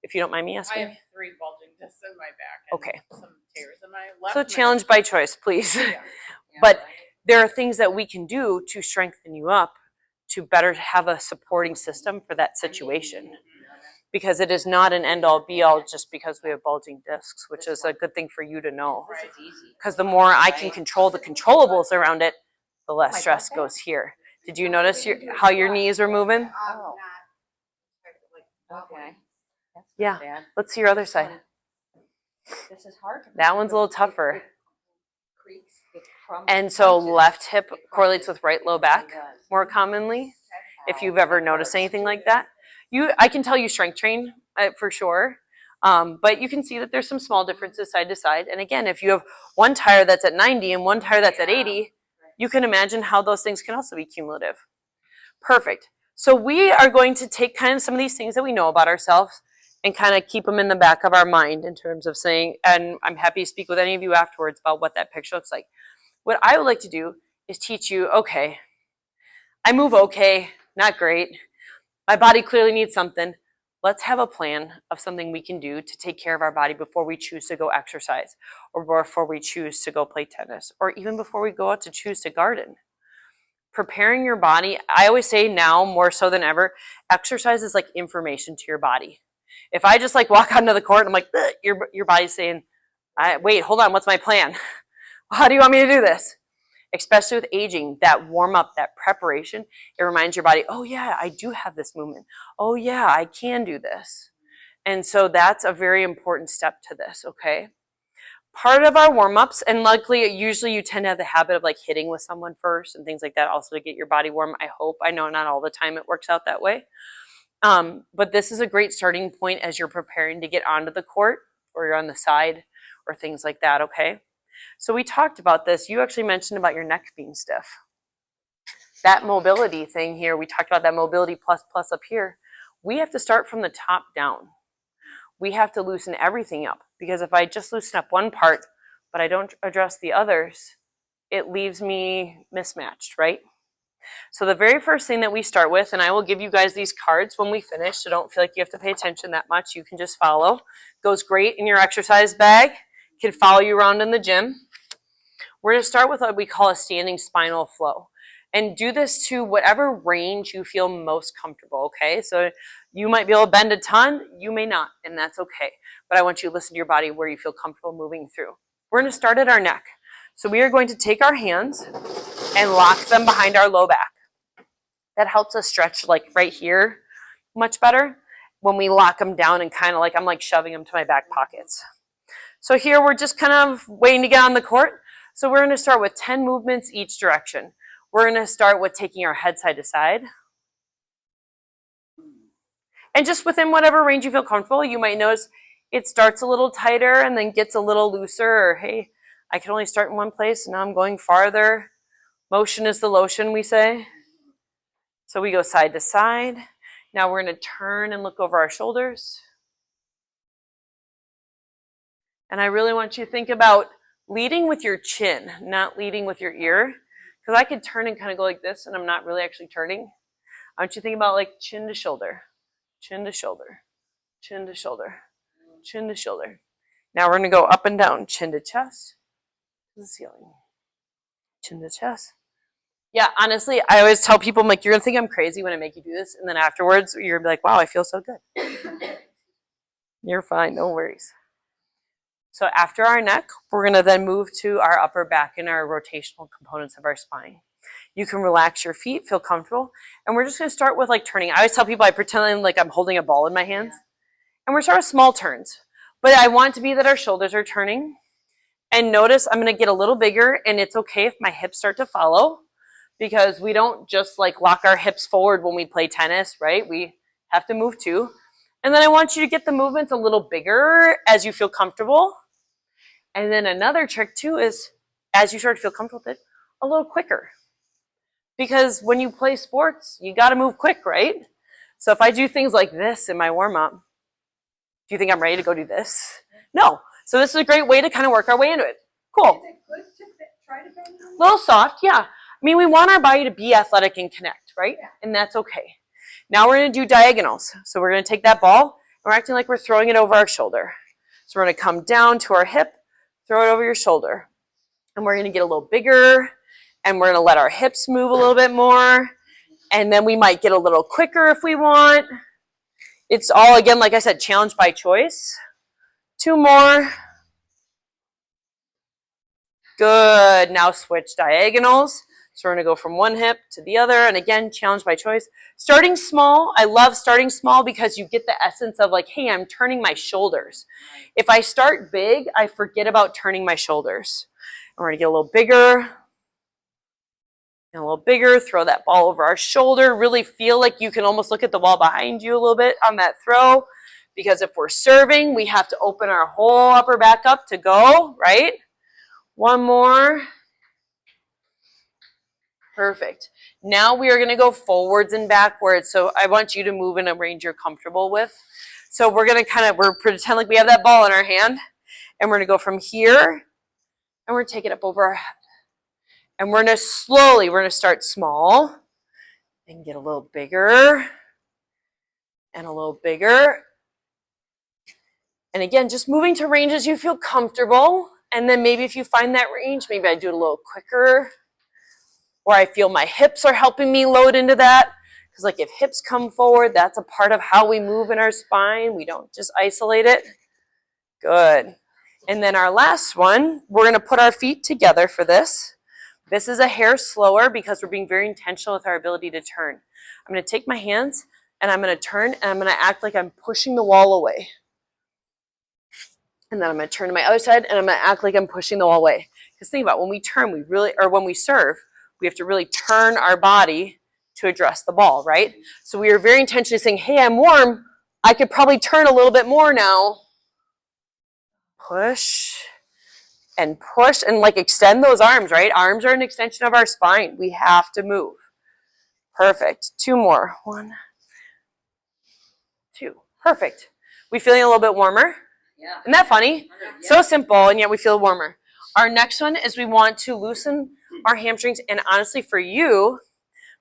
If you don't mind me I asking. have 3 bulging discs in my back and Okay. some tears in my left. So challenge by choice, please. But there are things that we can do to strengthen you up to better have a supporting system for that situation. Because it is not an end-all, be-all just because we have bulging discs, which is a good thing for you to know. Because the more I can control the controllables around it, the less stress goes here. Did you notice how your knees are moving? Okay. Yeah. Let's see your other side. This is hard. That one's a little tougher. And so left hip correlates with right low back more commonly, if you've ever noticed anything like that. I can tell you strength train for sure, but you can see that there's some small differences side to side. And again, if you have one tire that's at 90 and one tire that's at 80, you can imagine how those things can also be cumulative. Perfect. So we are going to take kind of some of these things that we know about ourselves and kind of keep them in the back of our mind in terms of saying, and I'm happy to speak with any of you afterwards about what that picture looks like. What I would like to do is teach you, okay, I move okay, not great. My body clearly needs something. Let's have a plan of something we can do to take care of our body before we choose to go exercise, or before we choose to go play tennis, or even before we go out to choose to garden. Preparing your body, I always say now more so than ever, exercise is like information to your body. If I just like walk onto the court and I'm like, your body's saying, wait, hold on, what's my plan? How do you want me to do this? Especially with aging, that warm up, that preparation, it reminds your body, oh yeah, I do have this movement. Oh yeah, I can do this. And so that's a very important step to this, okay? Part of our warm-ups, and luckily, usually you tend to have the habit of like hitting with someone first and things like that also to get your body warm, I hope. I know not all the time it works out that way. But this is a great starting point as you're preparing to get onto the court. or you're on the side or things like that, okay? So we talked about this. You actually mentioned about your neck being stiff. That mobility thing here, we talked about that mobility plus up here. We have to start from the top down. We have to loosen everything up, because if I just loosen up one part, but I don't address the others, it leaves me mismatched, right? So the very first thing that we start with, and I will give you guys these cards when we finish, so don't feel like you have to pay attention that much. You can just follow. Goes great in your exercise bag. Can follow you around in the gym. We're going to start with what we call a standing spinal flow. And do this to whatever range you feel most comfortable, okay? So you might be able to bend a ton, you may not, and that's okay. But I want you to listen to your body where you feel comfortable moving through. We're going to start at our neck. So we are going to take our hands and lock them behind our low back. That helps us stretch like right here much better when we lock them down and kind of like, I'm like shoving them to my back pockets. So here we're just kind of waiting to get on the court. So we're going to start with 10 movements each direction. We're going to start with taking our head side to side. And just within whatever range you feel comfortable, you might notice it starts a little tighter and then gets a little looser, or hey, I can only start in one place and now I'm going farther. Motion is the lotion, we say. So we go side to side. Now we're going to turn and look over our shoulders. And I really want you to think about leading with your chin, not leading with your ear. Because I could turn and kind of go like this, and I'm not really actually turning. I want you to think about like chin to shoulder, chin to shoulder, chin to shoulder, chin to shoulder. Now we're going to go up and down, chin to chest, to the ceiling, chin to chest. Yeah, honestly, I always tell people, I'm like, you're going to think I'm crazy when I make you do this. And then afterwards, you're going to be like, wow, I feel so good. You're fine, no worries. So after our neck, we're going to then move to our upper back and our rotational components of our spine. You can relax your feet, feel comfortable. And we're just going to start with like turning. I always tell people I pretend like I'm holding a ball in my hands. And we're starting with small turns. But I want it to be that our shoulders are turning. And notice I'm going to get a little bigger, and it's okay if my hips start to follow, because we don't just like lock our hips forward when we play tennis, right? We have to move too. And then I want you to get the movements a little bigger as you feel comfortable. And then another trick too is, as you start to feel comfortable with it, a little quicker. Because when you play sports, you got to move quick, right? So if I do things like this in my warm-up, do you think I'm ready to go do this? No. So this is a great way to kind of work our way into it. Cool. Is it good to try to bend a A little soft, yeah. I mean, we want our body to be athletic and connect, right? Yeah. And that's okay. Now we're going to do diagonals. So we're going to take that ball, and we're acting like we're throwing it over our shoulder. So we're going to come down to our hip, throw it over your shoulder. And we're going to get a little bigger, and we're going to let our hips move a little bit more. And then we might get a little quicker if we want. It's all, again, like I said, challenge by choice. 2 more. Good. Now switch diagonals. So we're going to go from one hip to the other. And again, challenge by choice. Starting small. I love starting small because you get the essence of like, hey, I'm turning my shoulders. If I start big, I forget about turning my shoulders. And we're going to get a little bigger. And a little bigger. Throw that ball over our shoulder. Really feel like you can almost look at the wall behind you a little bit on that throw. Because if we're serving, we have to open our whole upper back up to go, right? 1 more. Perfect. Now we are going to go forwards and backwards. So I want you to move in a range you're comfortable with. So we're going to we're pretend like we have that ball in our hand. And we're going to go from here. And we're going to take it up over our head. And we're going to we're going to start small. And get a little bigger. And a little bigger. And again, just moving to ranges you feel comfortable. And then maybe if you find that range, maybe I do it a little quicker. Or I feel my hips are helping me load into that. Because like if hips come forward, that's a part of how we move in our spine. We don't just isolate it. Good. And then our last one, we're going to put our feet together for this. This is a hair slower because we're being very intentional with our ability to turn. I'm going to take my hands and I'm going to turn and I'm going to act like I'm pushing the wall away. And then I'm going to turn to my other side and I'm going to act like I'm pushing the wall away. Because think about it, when we turn, when we serve, we have to really turn our body to address the ball, right? So we are very intentionally saying, hey, I'm warm. I could probably turn a little bit more now. push and push and like extend those arms, right? Arms are an extension of our spine. We have to move. Perfect. 2 more. 1, 2. Perfect. We feeling a little bit warmer? Yeah. Isn't that funny? Yeah. So simple, and yet we feel warmer. Our next one is we want to loosen our hamstrings, and honestly for you,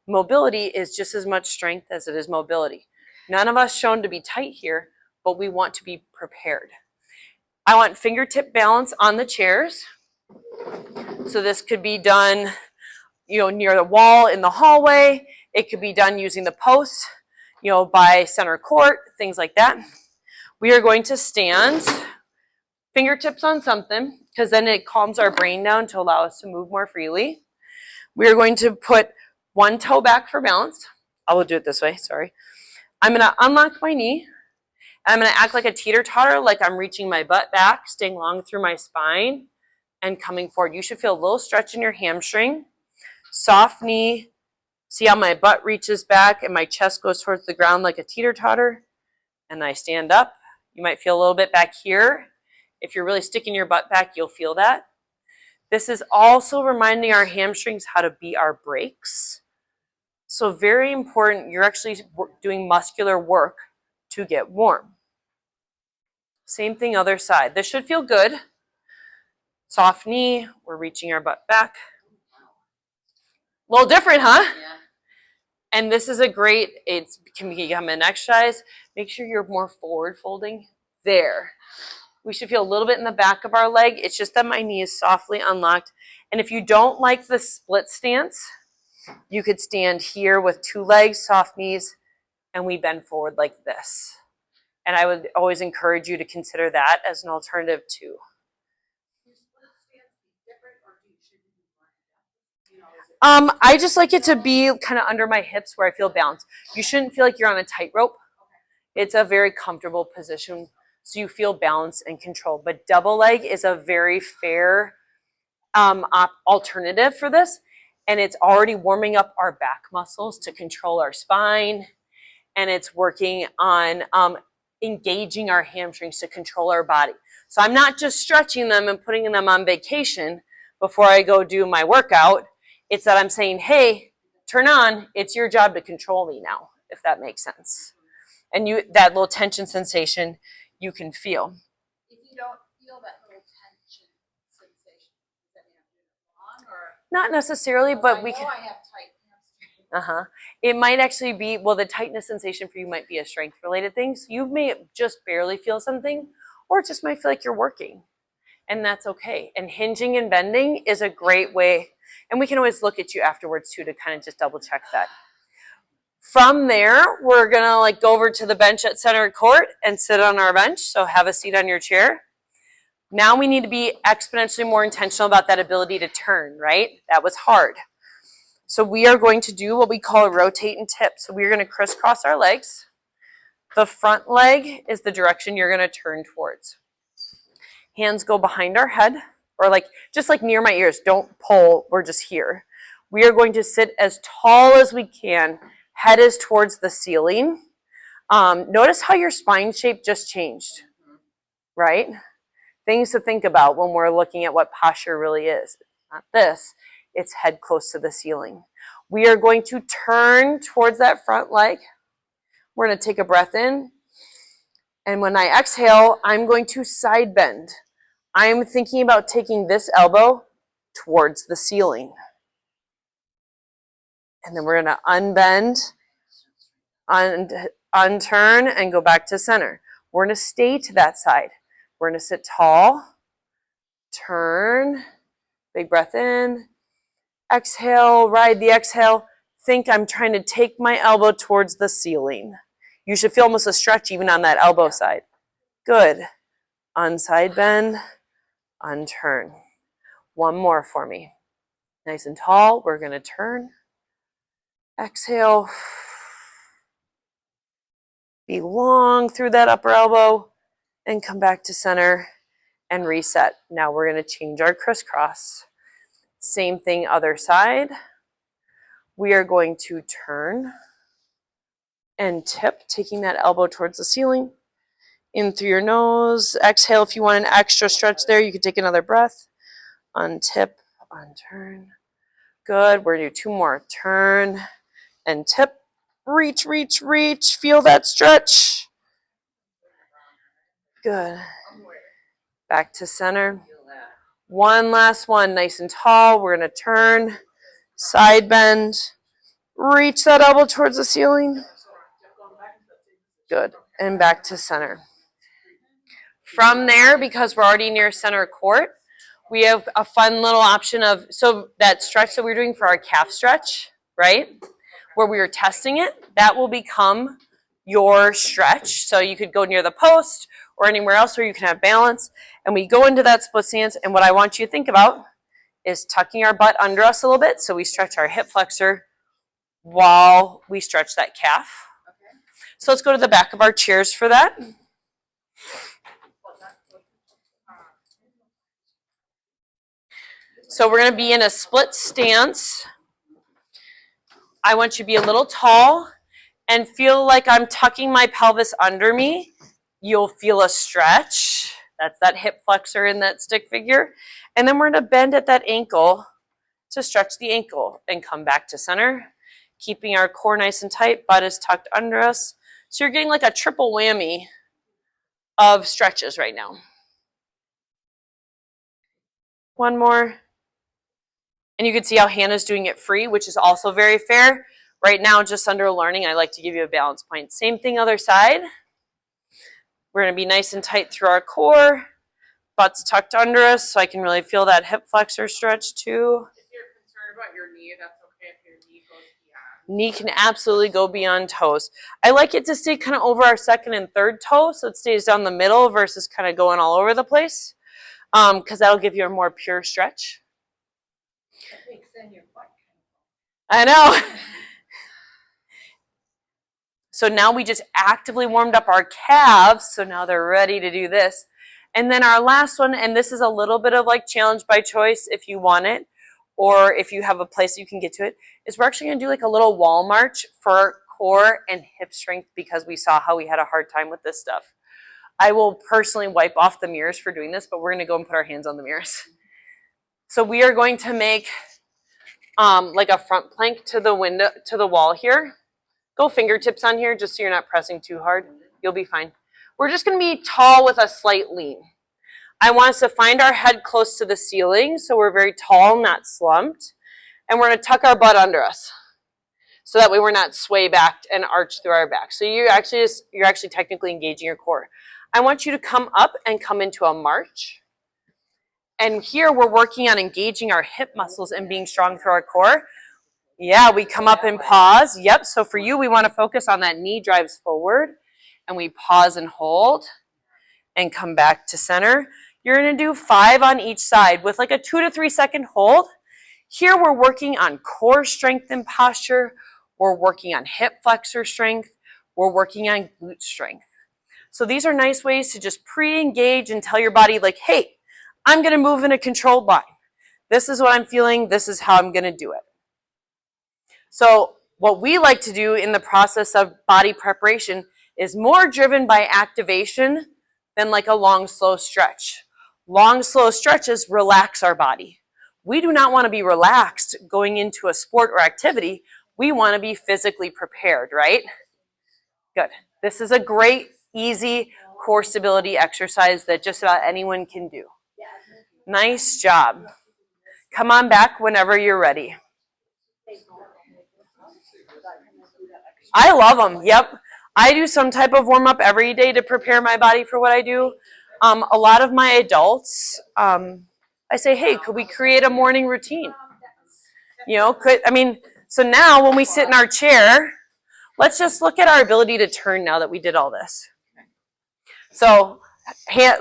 mobility is just as much strength as it is mobility. None of us shown to be tight here, but we want to be prepared. I want fingertip balance on the chairs. So this could be done, near the wall in the hallway. It could be done using the posts, by center court, things like that. We are going to stand fingertips on something because then it calms our brain down to allow us to move more freely. We are going to put one toe back for balance. I will do it this way, sorry. I'm going to unlock my knee. I'm going to act like a teeter-totter, like I'm reaching my butt back, staying long through my spine, and coming forward. You should feel a little stretch in your hamstring. Soft knee. See how my butt reaches back and my chest goes towards the ground like a teeter-totter. And I stand up. You might feel a little bit back here. If you're really sticking your butt back, you'll feel that. This is also reminding our hamstrings how to be our brakes. So very important, you're actually doing muscular work to get warm. Same thing other side. This should feel good. Soft knee, we're reaching our butt back. A little different, huh? Yeah. And this is a great, it can become an exercise. Make sure you're more forward folding. There. We should feel a little bit in the back of our leg. It's just that my knee is softly unlocked. And if you don't like the split stance, you could stand here with 2 legs, soft knees, and we bend forward like this. And I would always encourage you to consider that as an alternative too. I just like it to be kind of under my hips where I feel balanced. You shouldn't feel like you're on a tightrope. It's a very comfortable position, so you feel balance and control. But double leg is a very fair alternative for this, and it's already warming up our back muscles to control our spine, and it's working on engaging our hamstrings to control our body. So I'm not just stretching them and putting them on vacation before I go do my workout. It's that I'm saying, hey, turn on. It's your job to control me now, if that makes sense. And that little tension sensation you can feel. If you don't feel that little tension sensation, does that mean I'm doing it wrong or? Not necessarily, but we can. I have tight hamstrings. It might actually be, the tightness sensation for you might be a strength related thing. So you may just barely feel something, or it just might feel like you're working. And that's okay. And hinging and bending is a great way. And we can always look at you afterwards too to kind of just double check that. From there, we're gonna go over to the bench at center court and sit on our bench. So have a seat on your chair. Now we need to be exponentially more intentional about that ability to turn, right? That was hard. So we are going to do what we call a rotate and tip. So we're gonna crisscross our legs. The front leg is the direction you're gonna turn towards. Hands go behind our head, or just near my ears. Don't pull, we're just here. We are going to sit as tall as we can. Head is towards the ceiling. Notice how your spine shape just changed, right? Things to think about when we're looking at what posture really is. Not this, it's head close to the ceiling. We are going to turn towards that front leg. We're going to take a breath in. And when I exhale, I'm going to side bend. I'm thinking about taking this elbow towards the ceiling. And then we're going to unbend, unturn, and go back to center. We're going to stay to that side. We're going to sit tall, turn, big breath in, exhale, ride the exhale. Think I'm trying to take my elbow towards the ceiling. You should feel almost a stretch even on that elbow side. Good. Unside bend, unturn. One more for me. Nice and tall. We're going to turn. Exhale. Be long through that upper elbow and come back to center and reset. Now we're going to change our crisscross. Same thing other side. We are going to turn and tip, taking that elbow towards the ceiling. In through your nose. Exhale if you want an extra stretch there. You can take another breath. Untip, unturn. Good. We're going to do 2 more. Turn and tip. Reach, reach, reach. Feel that stretch. Good. Back to center. One last one. Nice and tall. We're going to turn. Side bend. Reach that elbow towards the ceiling. Good. And back to center. From there, because we're already near center court, we have a fun little option of, so that stretch that we were doing for our calf stretch, right, where we were testing it, that will become your stretch. So you could go near the post or anywhere else where you can have balance. And we go into that split stance, and what I want you to think about is tucking our butt under us a little bit so we stretch our hip flexor while we stretch that calf. So let's go to the back of our chairs for that. So we're going to be in a split stance. I want you to be a little tall and feel like I'm tucking my pelvis under me. You'll feel a stretch. That's that hip flexor in that stick figure. And then we're going to bend at that ankle to stretch the ankle and come back to center, keeping our core nice and tight. Butt is tucked under us. So you're getting like a triple whammy of stretches right now. One more. And you can see how Hannah's doing it free, which is also very fair. Right now, just under learning, I like to give you a balance point. Same thing other side. We're going to be nice and tight through our core. Butt's tucked under us, so I can really feel that hip flexor stretch too. If you're concerned about your knee, that's okay if your knee goes beyond. Knee can absolutely go beyond toes. I like it to stay kind of over our second and third toe, so it stays down the middle versus kind of going all over the place, because that'll give you a more pure stretch. I know. So now we just actively warmed up our calves, so now they're ready to do this. And then our last one, and this is a little bit of like challenge by choice if you want it, or if you have a place you can get to it, is we're actually going to do like a little wall march for core and hip strength because we saw how we had a hard time with this stuff. I will personally wipe off the mirrors for doing this, but we're going to go and put our hands on the mirrors. So we are going to make like a front plank to the window, to the wall here. Go fingertips on here just so you're not pressing too hard. You'll be fine. We're just going to be tall with a slight lean. I want us to find our head close to the ceiling so we're very tall, not slumped. And we're going to tuck our butt under us so that way we're not sway back and arch through our back. So you're actually technically engaging your core. I want you to come up and come into a march. And here we're working on engaging our hip muscles and being strong through our core. Yeah, we come up and pause. Yep, so for you, we want to focus on that knee drives forward. And we pause and hold and come back to center. You're going to do 5 on each side with like a 2 to 3 second hold. Here we're working on core strength and posture. We're working on hip flexor strength. We're working on glute strength. So these are nice ways to just pre-engage and tell your body like, hey, I'm going to move in a controlled line. This is what I'm feeling. This is how I'm going to do it. So what we like to do in the process of body preparation is more driven by activation than like a long, slow stretch. Long, slow stretches relax our body. We do not want to be relaxed going into a sport or activity. We want to be physically prepared, right? Good. This is a great, easy core stability exercise that just about anyone can do. Nice job. Come on back whenever you're ready. I love them. Yep. I do some type of warm-up every day to prepare my body for what I do. A lot of my adults, I say, hey, could we create a morning routine? You know, so now when we sit in our chair, let's just look at our ability to turn now that we did all this. So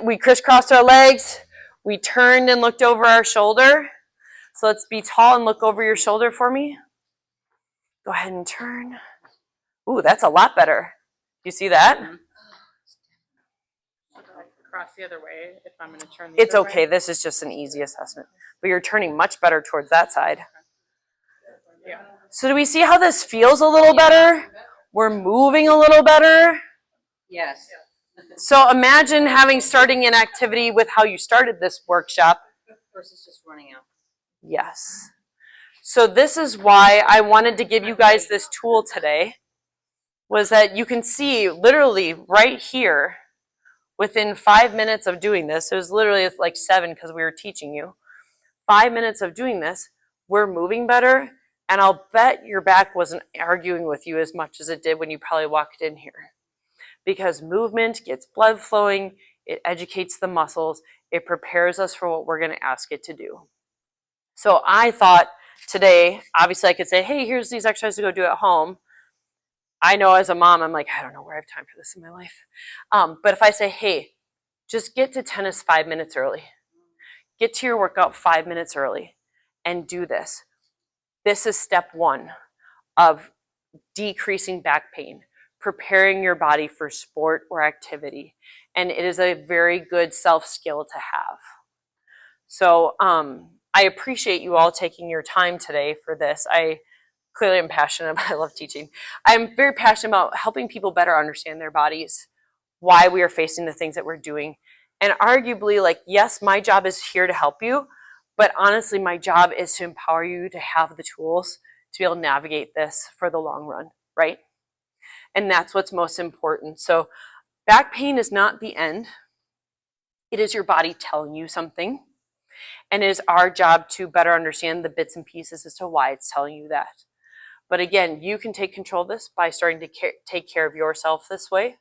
we crisscrossed our legs. We turned and looked over our shoulder. So let's be tall and look over your shoulder for me. Go ahead and turn. Ooh, that's a lot better. You see that? Cross the other way if I'm going to turn the It's other okay. way. This is just an easy assessment. But you're turning much better towards that side. Yeah. So do we see how this feels a little better? We're moving a little better. Yes. So imagine starting an activity with how you started this workshop. Versus just running out. Yes. So this is why I wanted to give you guys this tool today, was that you can see literally right here, within 5 minutes of doing this, it was literally like 7 because we were teaching you, 5 minutes of doing this, we're moving better, and I'll bet your back wasn't arguing with you as much as it did when you probably walked in here. Because movement gets blood flowing, it educates the muscles, it prepares us for what we're going to ask it to do. So I thought today, obviously I could say, hey, here's these exercises to go do at home. I know as a mom, I'm like, I don't know where I have time for this in my life. But if I say, hey, just get to tennis 5 minutes early. Get to your workout 5 minutes early and do this. This is step 1 of decreasing back pain, preparing your body for sport or activity. And it is a very good self-skill to have. So I appreciate you all taking your time today for this. I clearly am passionate about, I love teaching. I'm very passionate about helping people better understand their bodies, why we are facing the things that we're doing. And arguably, like, yes, my job is here to help you, but honestly, my job is to empower you to have the tools to be able to navigate this for the long run, right? And that's what's most important. So back pain is not the end. It is your body telling you something. And it is our job to better understand the bits and pieces as to why it's telling you that. But again, you can take control of this by starting to take care of yourself this way.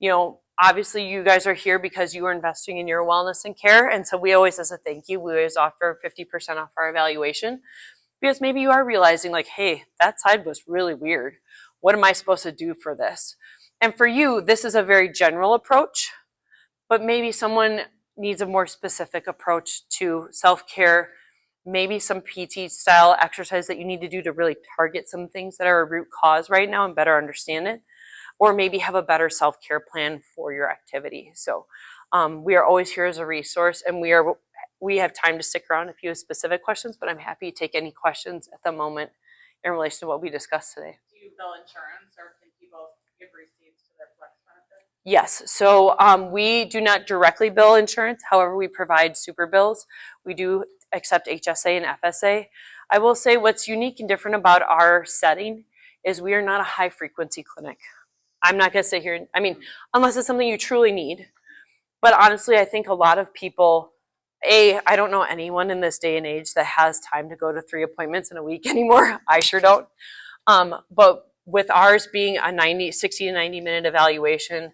You know, obviously you guys are here because you are investing in your wellness and care. And so we always, as a thank you, we always offer 50% off our evaluation. Because maybe you are realizing like, hey, that side was really weird. What am I supposed to do for this? And for you, this is a very general approach, but maybe someone needs a more specific approach to self-care, maybe some PT style exercise that you need to do to really target some things that are a root cause right now and better understand it, or maybe have a better self-care plan for your activity. So we are always here as a resource, and we have time to stick around if you have specific questions, but I'm happy to take any questions at the moment in relation to what we discussed today. Do you bill insurance, or can people give receipts to their flex benefit? Yes, so we do not directly bill insurance. However, we provide super bills. We do accept HSA and FSA. I will say what's unique and different about our setting is we are not a high frequency clinic. I'm not going to sit here, unless it's something you truly need. But honestly, I think a lot of people, I don't know anyone in this day and age that has time to go to 3 appointments in a week anymore. I sure don't. But with ours being a 60 to 90 minute evaluation,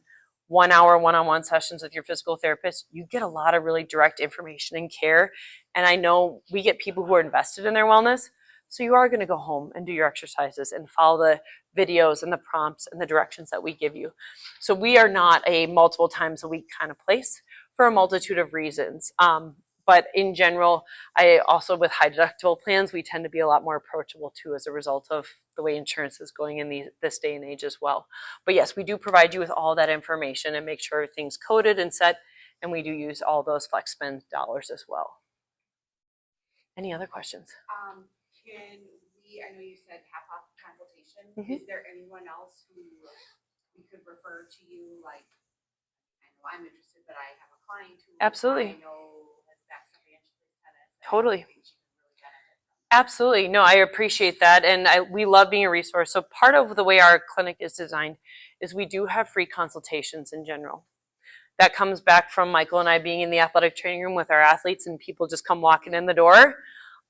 1 hour one-on-one sessions with your physical therapist, you get a lot of really direct information and care. And I know we get people who are invested in their wellness. So you are going to go home and do your exercises and follow the videos and the prompts and the directions that we give you. So we are not a multiple times a week kind of place for a multitude of reasons. But in general, I also, with high deductible plans, we tend to be a lot more approachable too as a result of the way insurance is going in this day and age as well. But yes, we do provide you with all that information and make sure everything's coded and set, and we do use all those flex spend dollars as well. Any other questions? Can we, I know you said half off consultation, Mhm. Is there anyone else who we could refer to you, like, I know I'm interested, but I have a client who Absolutely. I know has backed up Angela's tennis. Totally. I think she can really benefit from. Absolutely. No, I appreciate that. And we love being a resource. So part of the way our clinic is designed is we do have free consultations in general. That comes back from Michael and I being in the athletic training room with our athletes and people just come walking in the door.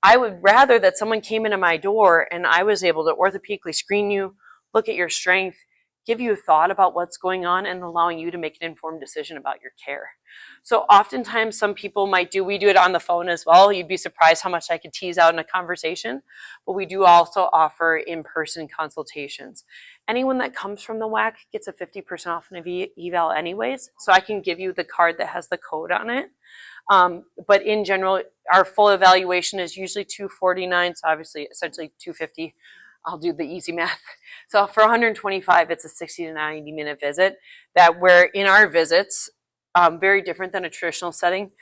I would rather that someone came into my door and I was able to orthopedically screen you, look at your strength, give you a thought about what's going on, and allowing you to make an informed decision about your care. So oftentimes some people we do it on the phone as well. You'd be surprised how much I could tease out in a conversation, but we do also offer in-person consultations. Anyone that comes from the WAC gets a 50% off an eval anyways, so I can give you the card that has the code on it. But in general, our full evaluation is usually $249, so obviously essentially $250. I'll do the easy math. So for $125, it's a 60 to 90 minute visit that where in our visits, very different than a traditional setting,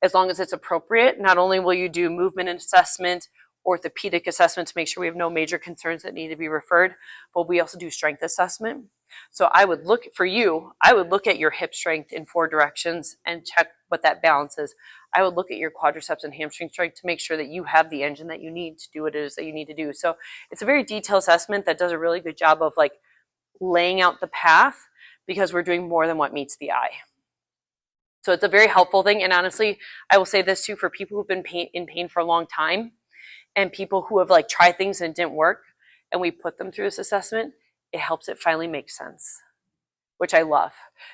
as long as it's appropriate. Not only will you do movement assessment, orthopedic assessment to make sure we have no major concerns that need to be referred, but we also do strength assessment. So I would look at your hip strength in 4 directions and check what that balance is. I would look at your quadriceps and hamstring strength to make sure that you have the engine that you need to do what it is that you need to do. So it's a very detailed assessment that does a really good job of like laying out the path, because we're doing more than what meets the eye. So it's a very helpful thing. And honestly, I will say this too, for people who've been in pain for a long time and people who have like tried things and it didn't work, and we put them through this assessment, it helps it finally make sense, which I love,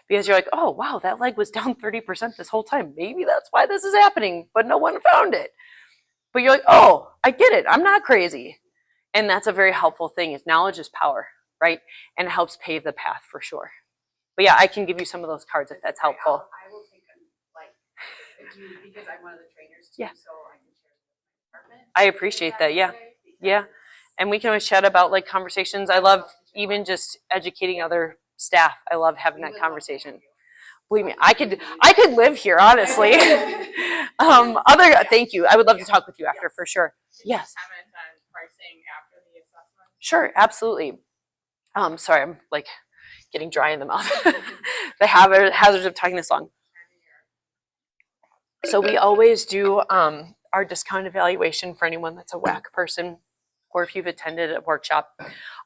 because you're like, oh, wow, that leg was down 30% this whole time. Maybe that's why this is happening, but no one found it. But you're like, oh, I get it. I'm not crazy. And that's a very helpful thing, is knowledge is power, right? And it helps pave the path for sure. But yeah, I can give you some of those cards if that's helpful. I will take them, like, because I'm one of the trainers too, Yeah. so I can share with my department. I appreciate that. Yeah. Yeah. And we can always chat about like conversations. I love even just educating other staff. I love having that conversation. Believe me, I could live here, honestly. Thank you. I would love to talk with you after for sure. Yes. Comment on pricing after the assessment? Sure, absolutely. Sorry, I'm like getting dry in the mouth. The hazards of talking this long. So we always do our discount evaluation for anyone that's a WAC person, or if you've attended a workshop.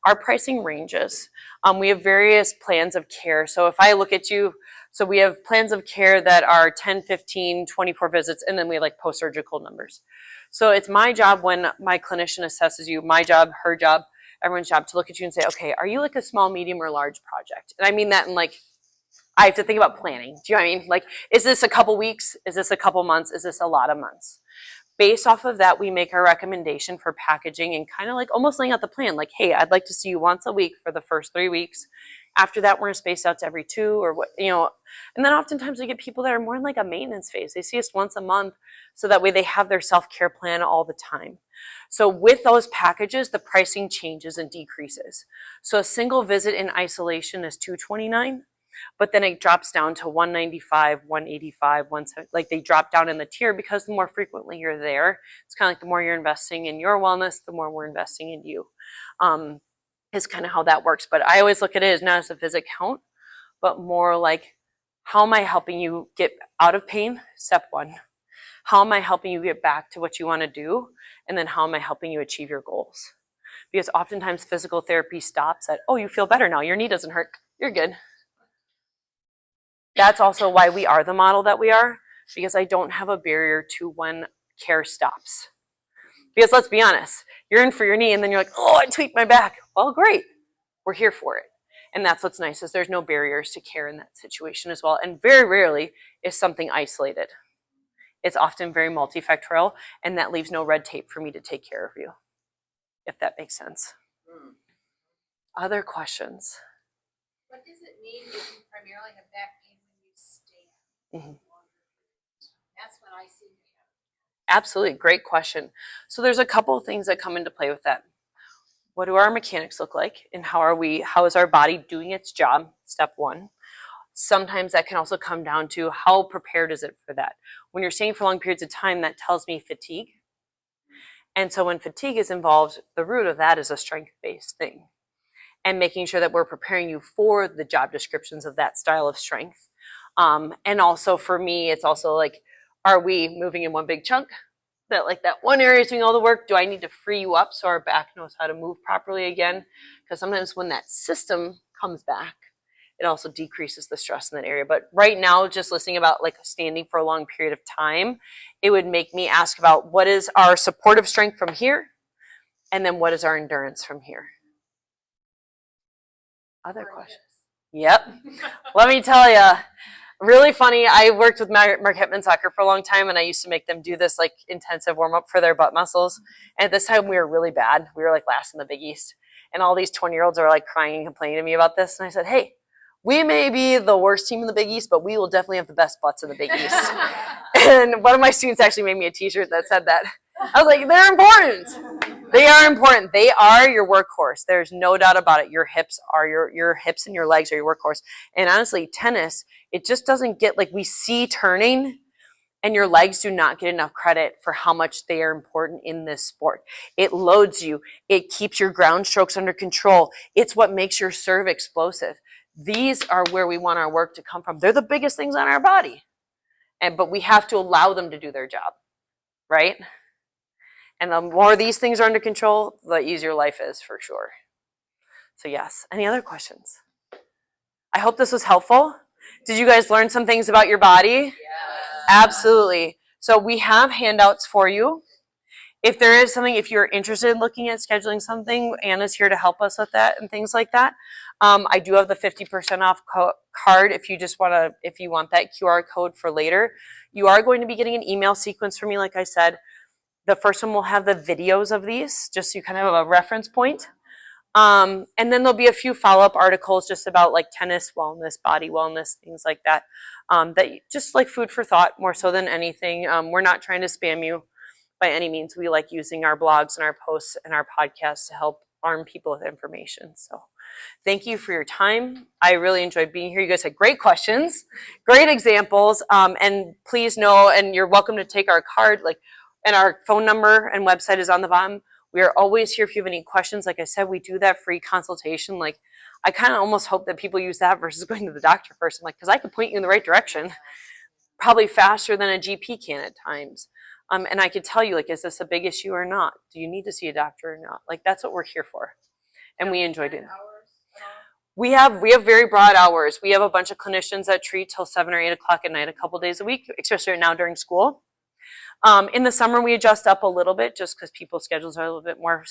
Our pricing ranges. We have various plans of care. So if I look at you, so we have plans of care that are 10, 15, 24 visits, and then we have like post-surgical numbers. So it's my job when my clinician assesses you, my job, her job, everyone's job, to look at you and say, okay, are you like a small, medium, or large project? And I mean that in like, I have to think about planning. Do you know what I mean? Like, is this a couple weeks? Is this a couple months? Is this a lot of months? Based off of that, we make our recommendation for packaging and kind of like almost laying out the plan. Like, hey, I'd like to see you once a week for the first 3 weeks. After that, we're gonna space out to every 2 or what, you know. And then oftentimes we get people that are more in like a maintenance phase. They see us once a month, so that way they have their self-care plan all the time. So with those packages, the pricing changes and decreases. So a single visit in isolation is $229. But then it drops down to $195, $185, $170. Like they drop down in the tier, because the more frequently you're there, it's kind of like the more you're investing in your wellness, the more we're investing in you. Is kind of how that works. But I always look at it as not as a visit count, but more like, how am I helping you get out of pain? Step 1. How am I helping you get back to what you want to do? And then how am I helping you achieve your goals? Because oftentimes physical therapy stops at, oh, you feel better now. Your knee doesn't hurt. You're good. That's also why we are the model that we are, because I don't have a barrier to when care stops. Because let's be honest, you're in for your knee and then you're like, oh, I tweaked my back. Well, great. We're here for it. And that's what's nice, is there's no barriers to care in that situation as well. And very rarely is something isolated. It's often very multifactorial, and that leaves no red tape for me to take care of you, if that makes sense. Other questions? What does it mean if you primarily have back pain when you stand? That's when I see it. Absolutely, great question. So there's a couple of things that come into play with that. What do our mechanics look like, and how is our body doing its job? Step 1. Sometimes that can also come down to how prepared is it for that. When you're staying for long periods of time, that tells me fatigue. And so when fatigue is involved, the root of that is a strength-based thing. And making sure that we're preparing you for the job descriptions of that style of strength. And also for me, it's also like, are we moving in one big chunk? That like that one area is doing all the work. Do I need to free you up so our back knows how to move properly again? Because sometimes when that system comes back, it also decreases the stress in that area. But right now, just listening about like standing for a long period of time, it would make me ask about, what is our supportive strength from here? And then what is our endurance from here? Other questions? Yep. Let me tell you, really funny. I worked with Mark Hetman Soccer for a long time, and I used to make them do this like intensive warm up for their butt muscles. And at this time, we were really bad. We were like last in the Big East, and all these 20-year-olds are like crying and complaining to me about this. And I said, hey, we may be the worst team in the Big East, but we will definitely have the best butts in the Big East. And one of my students actually made me a T-shirt that said that. I was like, they're important. They are important. They are your workhorse. There's no doubt about it. Your hips are your hips and your legs are your workhorse. And honestly, tennis, it just doesn't get like, we see turning And your legs do not get enough credit for how much they are important in this sport. It loads you. It keeps your ground strokes under control. It's what makes your serve explosive. These are where we want our work to come from. They're the biggest things on our body. But we have to allow them to do their job, right? And the more these things are under control, the easier life is for sure. So yes, any other questions? I hope this was helpful. Did you guys learn some things about your body? Absolutely. So we have handouts for you. If there is something, if you're interested in looking at scheduling something, Anna's here to help us with that and things like that. I do have the 50% off card if you just want to, if you want that QR code for later. You are going to be getting an email sequence from me, like I said. The first one will have the videos of these, just so you kind of have a reference point. And then there'll be a few follow-up articles just about like tennis wellness, body wellness, things like that. That just like food for thought more so than anything. We're not trying to spam you by any means. We like using our blogs and our posts and our podcasts to help arm people with information. So thank you for your time. I really enjoyed being here. You guys had great questions, great examples. And please know, and you're welcome to take our card, and our phone number and website is on the bottom. We are always here if you have any questions. Like I said, we do that free consultation. Like, I kind of almost hope that people use that versus going to the doctor first. I'm like, because I could point you in the right direction, probably faster than a GP can at times. And I could tell you, like, is this a big issue or not? Do you need to see a doctor or not? Like, that's what we're here for. And we enjoy doing it. We have very broad hours. We have a bunch of clinicians that treat till 7 or 8 o'clock at night a couple days a week, especially right now during school. In the summer, we adjust up a little bit just because people's schedules are a little bit more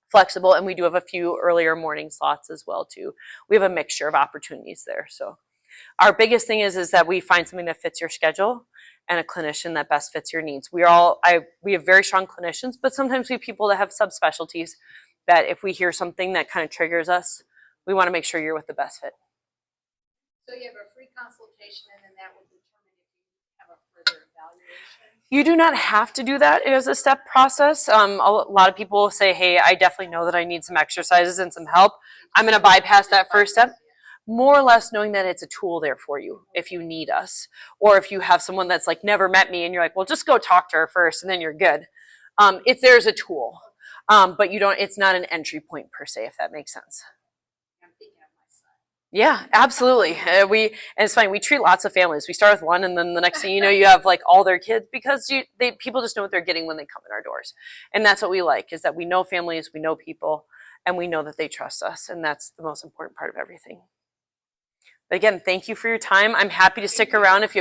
flexible, and we do have a few earlier morning slots as well too. We have a mixture of opportunities there. So our biggest thing is that we find something that fits your schedule and a clinician that best fits your needs. We have very strong clinicians, but sometimes we have people that have subspecialties that if we hear something that kind of triggers us, we want to make sure you're with the best fit. So you have a free consultation, and then that will determine if you have a further evaluation? You do not have to do that as a step process. A lot of people will say, hey, I definitely know that I need some exercises and some help. I'm going to bypass that first step. More or less knowing that it's a tool there for you if you need us. Or if you have someone that's like never met me and you're like, well, just go talk to her first and then you're good. There's a tool. But it's not an entry point per se, if that makes sense. I'm thinking of my son. Yeah, absolutely. And it's funny, we treat lots of families. We start with one, and then the next thing you know, you have like all their kids, because people just know what they're getting when they come in our doors. And that's what we like, is that we know families, we know people, and we know that they trust us. And that's the most important part of everything. But again, thank you for your time. I'm happy to stick around if you